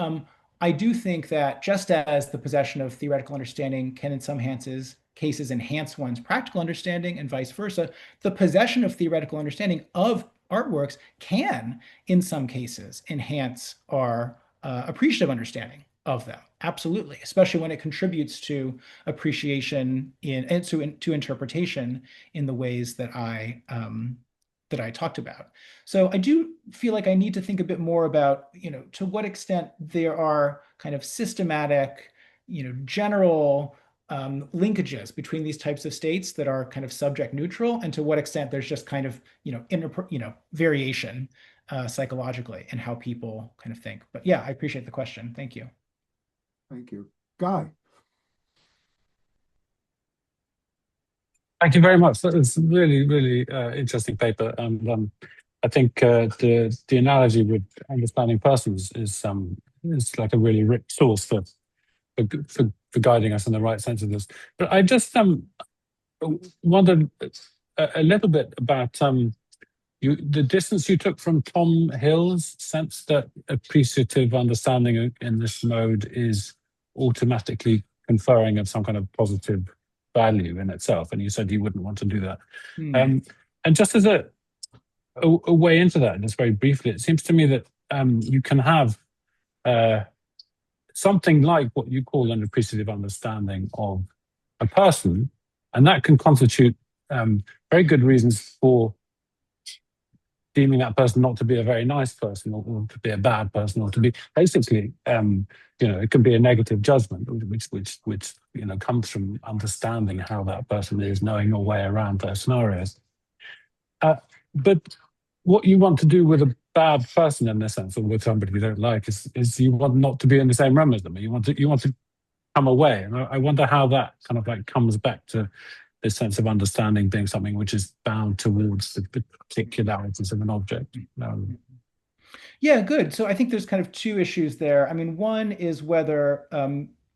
I do think that just as the possession of theoretical understanding can in some cases enhance one's practical understanding and vice versa, the possession of theoretical understanding of artworks can, in some cases, enhance our appreciative understanding of them. Absolutely, especially when it contributes to appreciation and to interpretation in the ways that I talked about. So I do feel like I need to think a bit more about, to what extent there are kind of systematic, general linkages between these types of states that are kind of subject neutral, and to what extent there's just kind of, variation psychologically in how people kind of think. But yeah, I appreciate the question. Thank you. Thank you. Guy. Thank you very much. That was a really, really interesting paper. And I think the analogy with understanding persons is like a really rich source for guiding us in the right sense of this. But I just wondered a little bit about the distance you took from Tom Hill's sense that appreciative understanding in this mode is automatically conferring of some kind of positive value in itself, and you said you wouldn't want to do that. And just as a way into that, just very briefly, it seems to me that you can have something like what you call an appreciative understanding of a person, and that can constitute very good reasons for deeming that person not to be a very nice person, or to be a bad person, or to be basically, it can be a negative judgment, which comes from understanding how that person is, knowing your way around their scenarios. But what you want to do with a bad person in this sense, or with somebody you don't like, is you want not to be in the same room as them. You want to come away, and I wonder how that kind of like comes back to this sense of understanding being something which is bound towards the particularities of an object. Yeah, good. So I think there's kind of two issues there. I mean, one is whether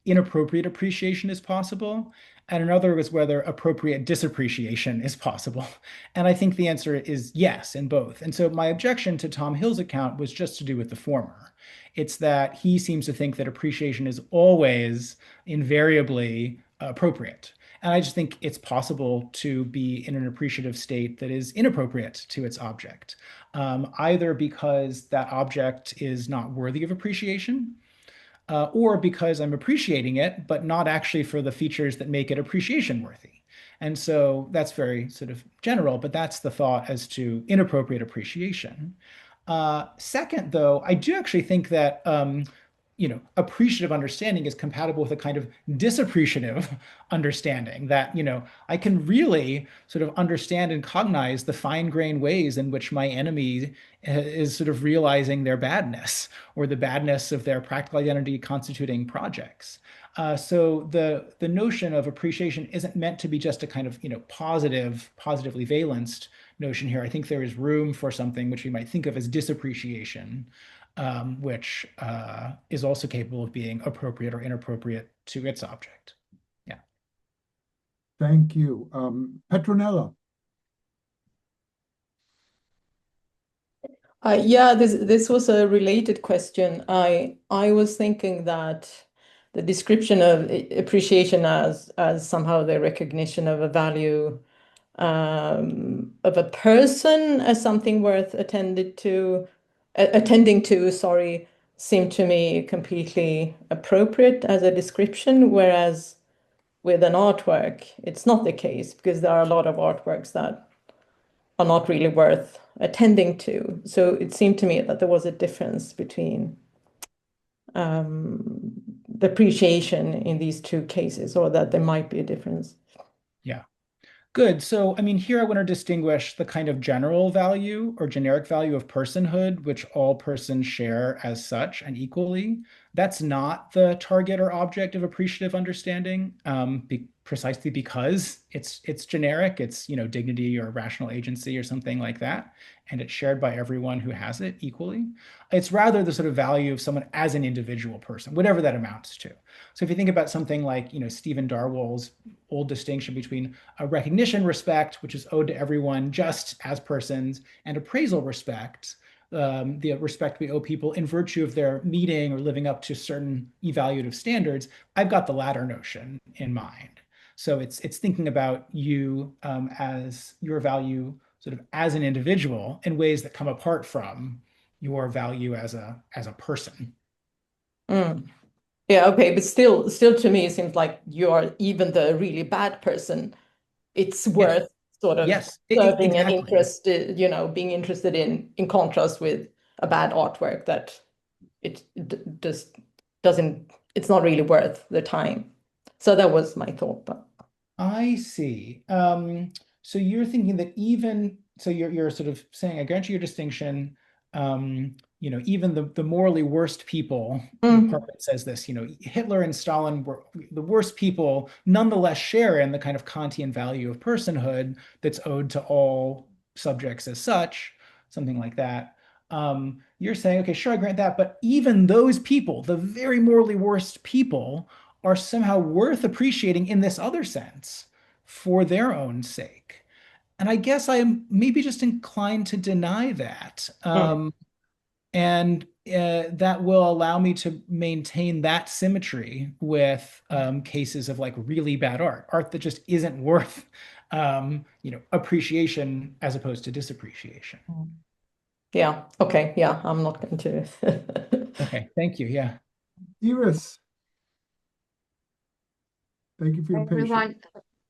inappropriate appreciation is possible, and another is whether appropriate disappreciation is possible. And I think the answer is yes in both. And so my objection to Tom Hill's account was just to do with the former. It's that he seems to think that appreciation is always invariably appropriate. And I just think it's possible to be in an appreciative state that is inappropriate to its object, either because that object is not worthy of appreciation, or because I'm appreciating it, but not actually for the features that make it appreciation worthy. And so that's very sort of general, but that's the thought as to inappropriate appreciation. Second, though, I do actually think that appreciative understanding is compatible with a kind of disappreciative understanding that, I can really sort of understand and cognize the fine-grained ways in which my enemy is sort of realizing their badness or the badness of their practical identity constituting projects. So the notion of appreciation isn't meant to be just a kind of, positively valenced notion here. I think there is room for something which we might think of as disappreciation, which is also capable of being appropriate or inappropriate to its object. Yeah. Thank you. Petronella. Yeah, this was a related question. I was thinking that the description of appreciation as somehow the recognition of a value of a person as something worth attending to, sorry, seemed to me completely appropriate as a description, whereas with an artwork, it's not the case because there are a lot of artworks that are not really worth attending to. So it seemed to me that there was a difference between the appreciation in these two cases, or that there might be a difference. Yeah. Good. So, I mean, here I want to distinguish the kind of general value or generic value of personhood, which all persons share as such and equally. That's not the target or object of appreciative understanding, precisely because it's generic. It's, dignity or rational agency or something like that, and it's shared by everyone who has it equally. It's rather the sort of value of someone as an individual person, whatever that amounts to. So if you think about something like, Stephen Darwall's old distinction between a recognition respect, which is owed to everyone just as persons, and appraisal respect, the respect we owe people in virtue of their meeting or living up to certain evaluative standards, I've got the latter notion in mind. So it's thinking about you as your value sort of as an individual in ways that come apart from your value as a person. Mm. Yeah, okay, but still to me it seems like you're even the really bad person. It's worth sort of serving an interest, being interested in contrast with a bad artwork that it just doesn't, it's not really worth the time. So that was my thought. But I see. So you're thinking that you're sort of saying, I grant you your distinction, even the morally worst people, Parkett says this, Hitler and Stalin were the worst people, nonetheless share in the kind of Kantian value of personhood that's owed to all subjects as such, something like that. You're saying, okay, sure, I grant that, but even those people, the very morally worst people, are somehow worth appreciating in this other sense for their own sake. And I guess I am maybe just inclined to deny that. And that will allow me to maintain that symmetry with cases of like really bad art that just isn't worth appreciation as opposed to disappreciation. Yeah. Okay. Yeah, I'm not going to. Okay. Thank you. Yeah. Iris. Thank you for your patience.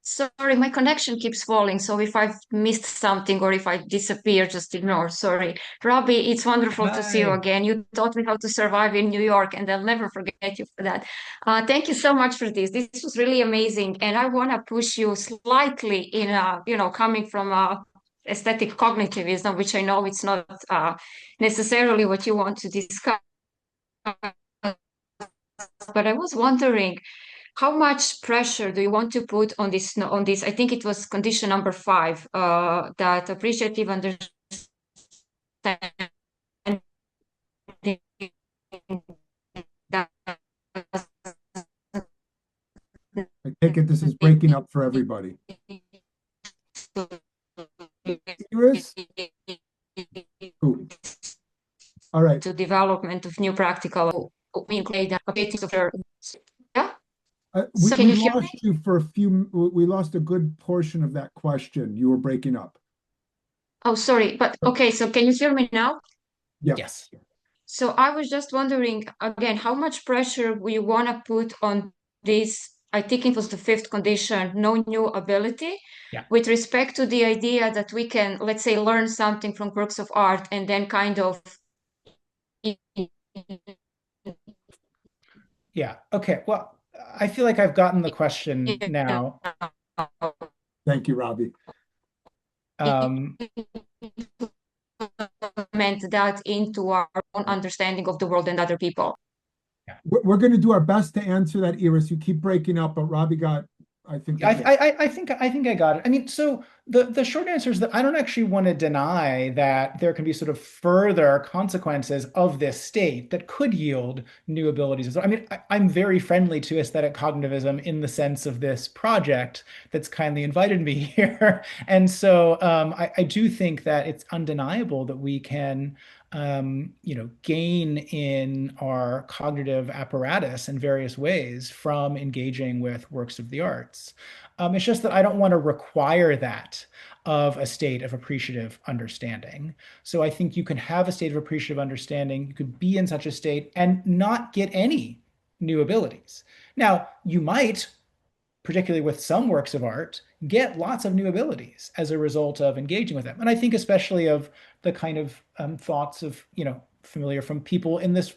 Sorry, my connection keeps falling. So if I've missed something or if I disappear, just ignore. Sorry. Robbie, it's wonderful to see you again. You taught me how to survive in New York, and I'll never forget you for that. Thank you so much for this. This was really amazing. And I want to push you slightly in, coming from aesthetic cognitivism, which I know it's not necessarily what you want to discuss. But I was wondering, how much pressure do you want to put on this? I think it was condition number 5, that appreciative understanding. I take it this is breaking up for everybody. Iris? Ooh. All right. To development of new practical. Yeah. We lost you for a few. We lost a good portion of that question. You were breaking up. Oh, sorry, but okay. So can you hear me now? Yeah. Yes. So I was just wondering again, how much pressure we want to put on this? I think it was the 5th condition, no new ability, with respect to the idea that we can, let's say, learn something from works of art and then kind of Yeah. Okay. Well, I feel like I've gotten the question now. Thank you, Robbie. Um, Implement that into our own understanding of the world and other people. We're going to do our best to answer that, Iris. You keep breaking up, but Robbie got, I think. I think I got it. I mean, so the short answer is that I don't actually want to deny that there can be sort of further consequences of this state that could yield new abilities. I mean, I'm very friendly to aesthetic cognitivism in the sense of this project that's kindly invited me here. And so I do think that it's undeniable that we can gain in our cognitive apparatus in various ways from engaging with works of the arts. It's just that I don't want to require that of a state of appreciative understanding. So I think you can have a state of appreciative understanding, you could be in such a state and not get any new abilities. Now, you might, particularly with some works of art, get lots of new abilities as a result of engaging with them. And I think especially of the kind of thoughts of, familiar from people in this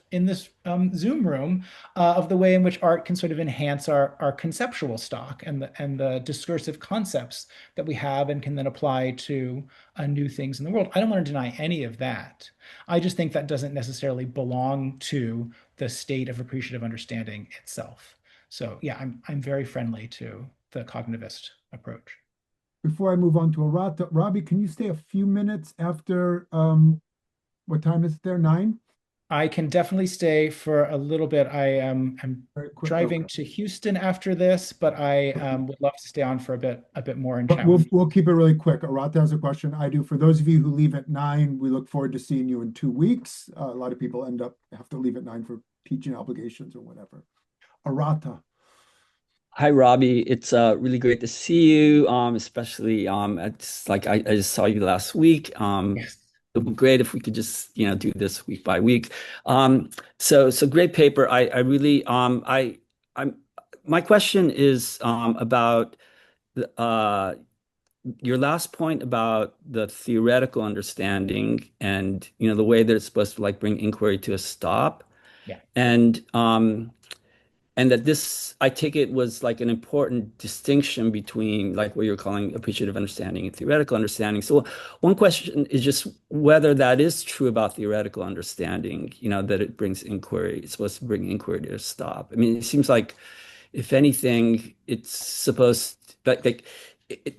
Zoom room, of the way in which art can sort of enhance our conceptual stock and the discursive concepts that we have and can then apply to new things in the world. I don't want to deny any of that. I just think that doesn't necessarily belong to the state of appreciative understanding itself. So yeah, I'm very friendly to the cognitivist approach. Before I move on to Arata, Robbie, can you stay a few minutes after, what time is it there? 9? I can definitely stay for a little bit. I'm driving to Houston after this, but I would love to stay on for a bit more and chat. We'll keep it really quick. Arata has a question. I do. For those of you who leave at 9, we look forward to seeing you in 2 weeks. A lot of people have to leave at 9 for teaching obligations or whatever. Arata. Hi, Robbie. It's really great to see you. Especially it's like I just saw you last week. Yes. It would be great if we could just do this week by week. So great paper. I really my question is about your last point about the theoretical understanding and the way that it's supposed to like bring inquiry to a stop. Yeah. And that this, I take it, was like an important distinction between like what you're calling appreciative understanding and theoretical understanding. So one question is just whether that is true about theoretical understanding, that it brings inquiry, it's supposed to bring inquiry to a stop. I mean, it seems like, if anything, it's supposed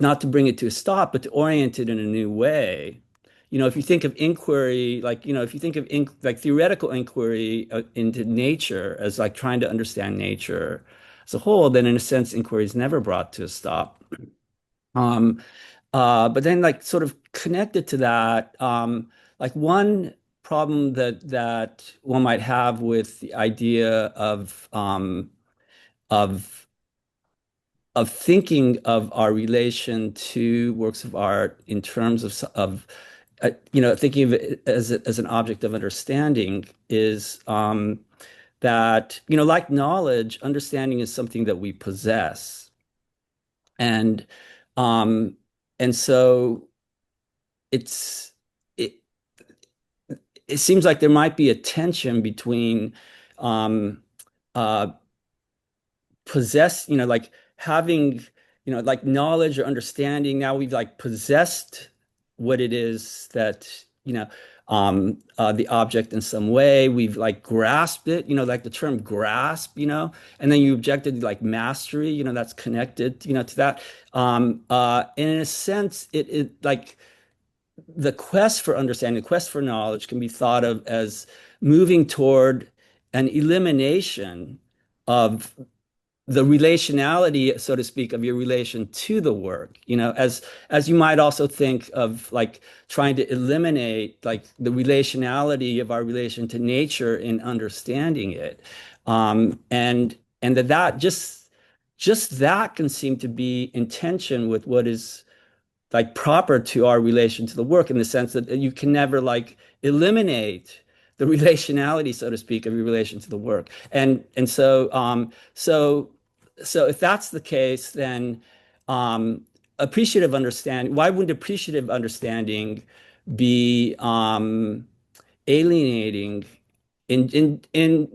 not to bring it to a stop, but to orient it in a new way. If you think of inquiry, if you think of theoretical inquiry into nature as like trying to understand nature as a whole, then in a sense, inquiry is never brought to a stop. But then like sort of connected to that, like one problem that one might have with the idea of thinking of our relation to works of art in terms of thinking of it as an object of understanding is that, like knowledge, understanding is something that we possess. And so it seems like there might be a tension between like having, like knowledge or understanding. Now we've like possessed what it is that, the object in some way, we've like grasped it, like the term grasp, and then you objected like mastery, that's connected, to that. And in a sense, it like the quest for understanding, the quest for knowledge can be thought of as moving toward an elimination of the relationality, so to speak, of your relation to the work, as you might also think of like trying to eliminate like the relationality of our relation to nature in understanding it. And that just that can seem to be in tension with what is like proper to our relation to the work, in the sense that you can never like eliminate the relationality, so to speak, of your relation to the work. And so if that's the case, then appreciative understanding, why wouldn't appreciative understanding be alienating in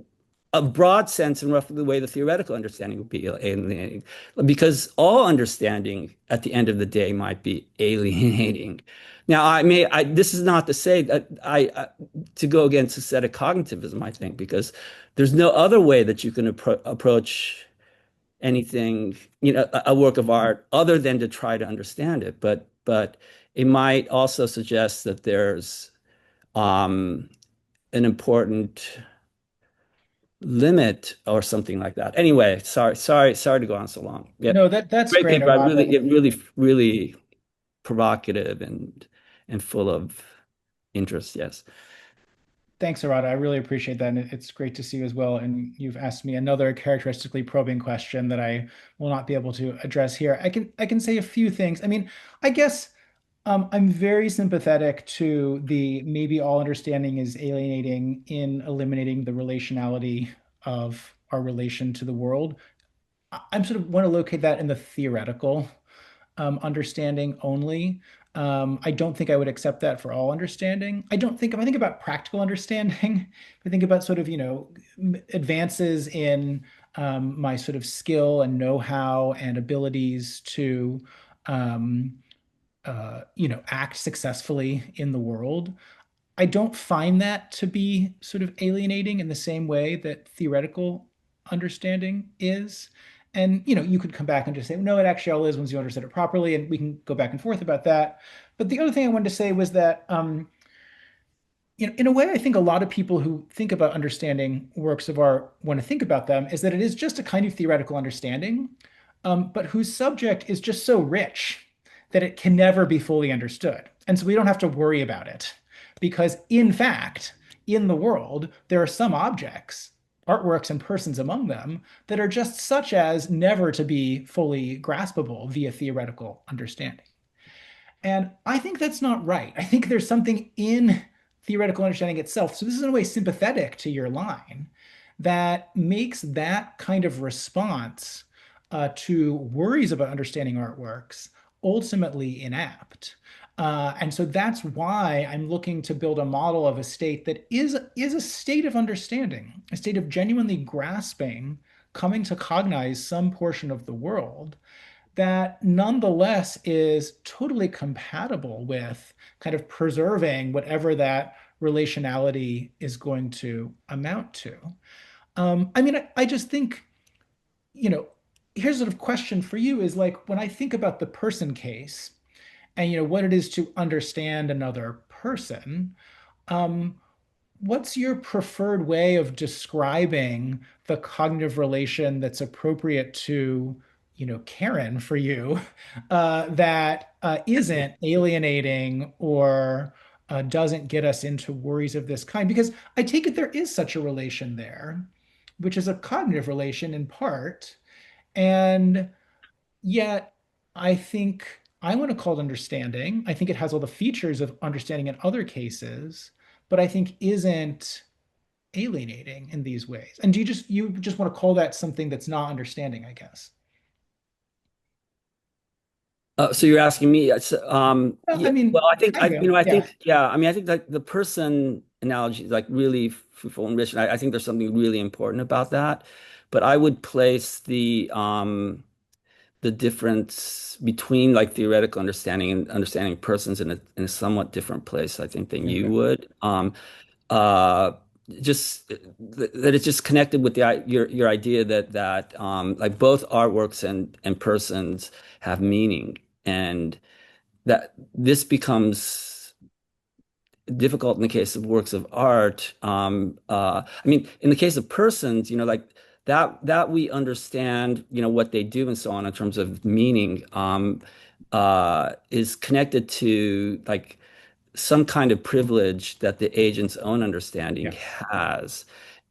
a broad sense in roughly the way the theoretical understanding would be alienating, because all understanding at the end of the day might be alienating. Now, this is not to say that to go against aesthetic cognitivism, I think, because there's no other way that you can approach anything, a work of art other than to try to understand it. But it might also suggest that there's an important limit or something like that. Anyway, sorry to go on so long. Yeah. No, that's Great great, paper. Arad. Really provocative and full of interest. Yes. Thanks, Arad. I really appreciate that. And it's great to see you as well. And you've asked me another characteristically probing question that I will not be able to address here. I can say a few things. I mean, I guess I'm very sympathetic to the maybe all understanding is alienating in eliminating the relationality of our relation to the world. I'm sort of want to locate that in the theoretical understanding only. I don't think I would accept that for all understanding. I don't think if I think about practical understanding, if I think about sort of, advances in my sort of skill and know-how and abilities to, act successfully in the world. I don't find that to be sort of alienating in the same way that theoretical understanding is. And you could come back and just say, no, it actually all is once you understand it properly, and we can go back and forth about that. But the other thing I wanted to say was that, in a way, I think a lot of people who think about understanding works of art want to think about them is that it is just a kind of theoretical understanding, but whose subject is just so rich that it can never be fully understood. And so we don't have to worry about it. Because in fact, in the world, there are some objects, artworks and persons among them, that are just such as never to be fully graspable via theoretical understanding. And I think that's not right. I think there's something in theoretical understanding itself. So this is in a way sympathetic to your line that makes that kind of response to worries about understanding artworks ultimately inapt. And so that's why I'm looking to build a model of a state that is a state of understanding, a state of genuinely grasping, coming to cognize some portion of the world that nonetheless is totally compatible with kind of preserving whatever that relationality is going to amount to. I just think, here's a sort of question for you is like, when I think about the person case, and what it is to understand another person, what's your preferred way of describing the cognitive relation that's appropriate to Karen for you, that isn't alienating or doesn't get us into worries of this kind? Because I take it there is such a relation there, which is a cognitive relation in part, and yet I think I want to call it understanding. I think it has all the features of understanding in other cases, but I think isn't alienating in these ways. And you just want to call that something that's not understanding, I guess? So you're asking me, Well, I think, kind of, I yeah. think, yeah, I think like the person analogy is like really fruitful and rich. And I think there's something really important about that. But I would place the difference between like theoretical understanding and understanding persons in a somewhat different place, I think, than you would. Just that it's just connected with your idea that like both artworks and persons have meaning, and that this becomes difficult in the case of works of art. In the case of persons, like that we understand, what they do and so on in terms of meaning, is connected to like some kind of privilege that the agent's own understanding has.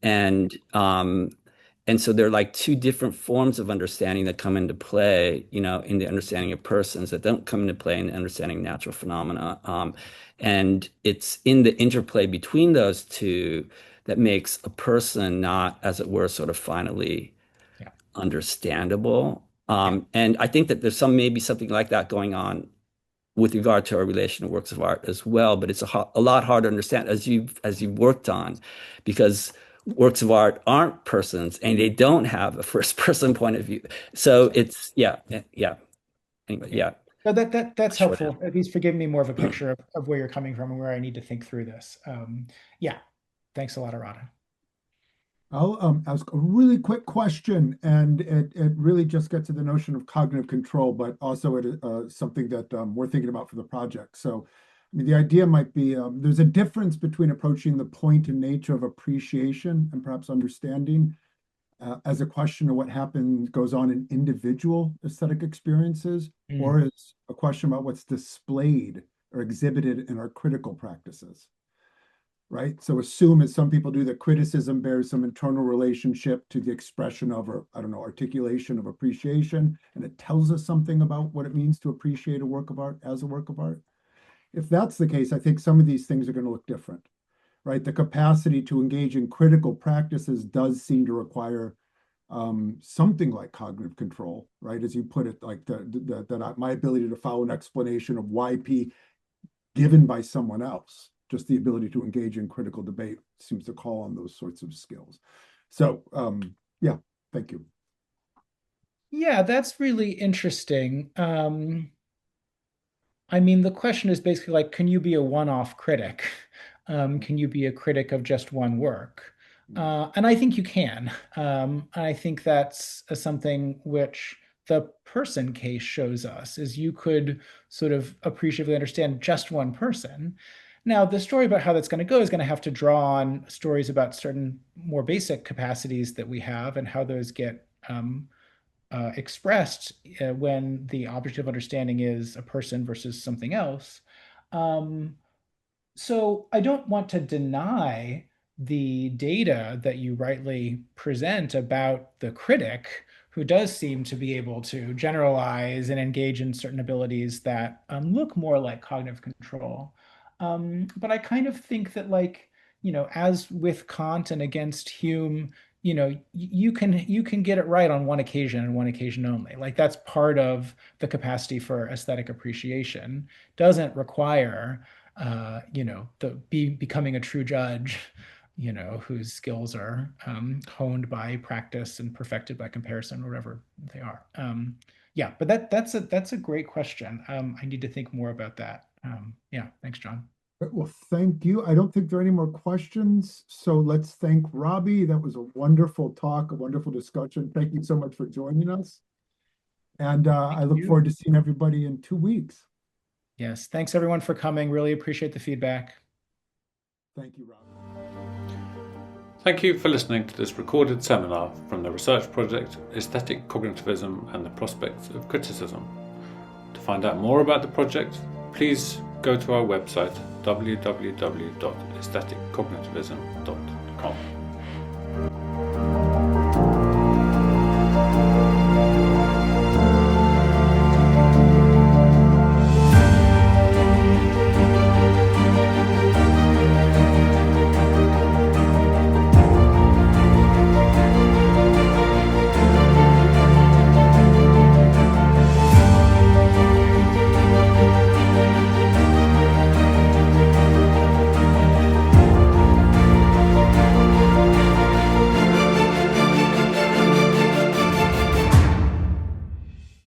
And so there are like two different forms of understanding that come into play, in the understanding of persons that don't come into play in the understanding natural phenomena. And it's in the interplay between those two that makes a person not, as it were, sort of finally understandable. And I think that there's maybe something like that going on with regard to our relation to works of art as well, but it's a lot harder to understand as you've worked on, because works of art aren't persons and they don't have a first person point of view. So it's, yeah. Anyway, yeah. So that's Short helpful. At least for giving me more of a picture of where you're coming from and where I need to think through this. Yeah, thanks a lot, Arata. I'll ask a really quick question, and it really just gets to the notion of cognitive control, but also it something that we're thinking about for the project. So, I mean, the idea might be there's a difference between approaching the point and nature of appreciation and perhaps understanding as a question of what goes on in individual aesthetic experiences, or as a question about what's displayed or exhibited in our critical practices. Right? So assume, as some people do, that criticism bears some internal relationship to the expression of, or I don't know, articulation of appreciation, and it tells us something about what it means to appreciate a work of art as a work of art. If that's the case, I think some of these things are going to look different, right? The capacity to engage in critical practices does seem to require something like cognitive control, right? As you put it, like that my ability to follow an explanation of why P given by someone else. Just the ability to engage in critical debate seems to call on those sorts of skills. So, yeah, thank you. Yeah, that's really interesting. I mean, the question is basically like, can you be a one-off critic? Can you be a critic of just one work? And I think you can. I think that's something which the person case shows us, is you could sort of appreciably understand just one person. Now, the story about how that's going to go is going to have to draw on stories about certain more basic capacities that we have and how those get expressed when the object of understanding is a person versus something else. So I don't want to deny the data that you rightly present about the critic, who does seem to be able to generalize and engage in certain abilities that look more like cognitive control. But I kind of think that, like, as with Kant and against Hume, you can get it right on one occasion and one occasion only. Like, that's part of the capacity for aesthetic appreciation. Doesn't require, becoming a true judge, whose skills are honed by practice and perfected by comparison, whatever they are. Yeah, but that's a great question. I need to think more about that. Yeah, thanks, John. Well, thank you. I don't think there are any more questions. So let's thank Robbie. That was a wonderful talk, a wonderful discussion. Thank you so much for joining us. And I look forward to seeing everybody in 2 weeks. Yes, thanks everyone for coming. Really appreciate the feedback. Thank you, Robbie. Thank you for listening to this recorded seminar from the research project Aesthetic Cognitivism and the Prospects of Criticism. To find out more about the project, please go to our website www.aestheticcognitivism.com.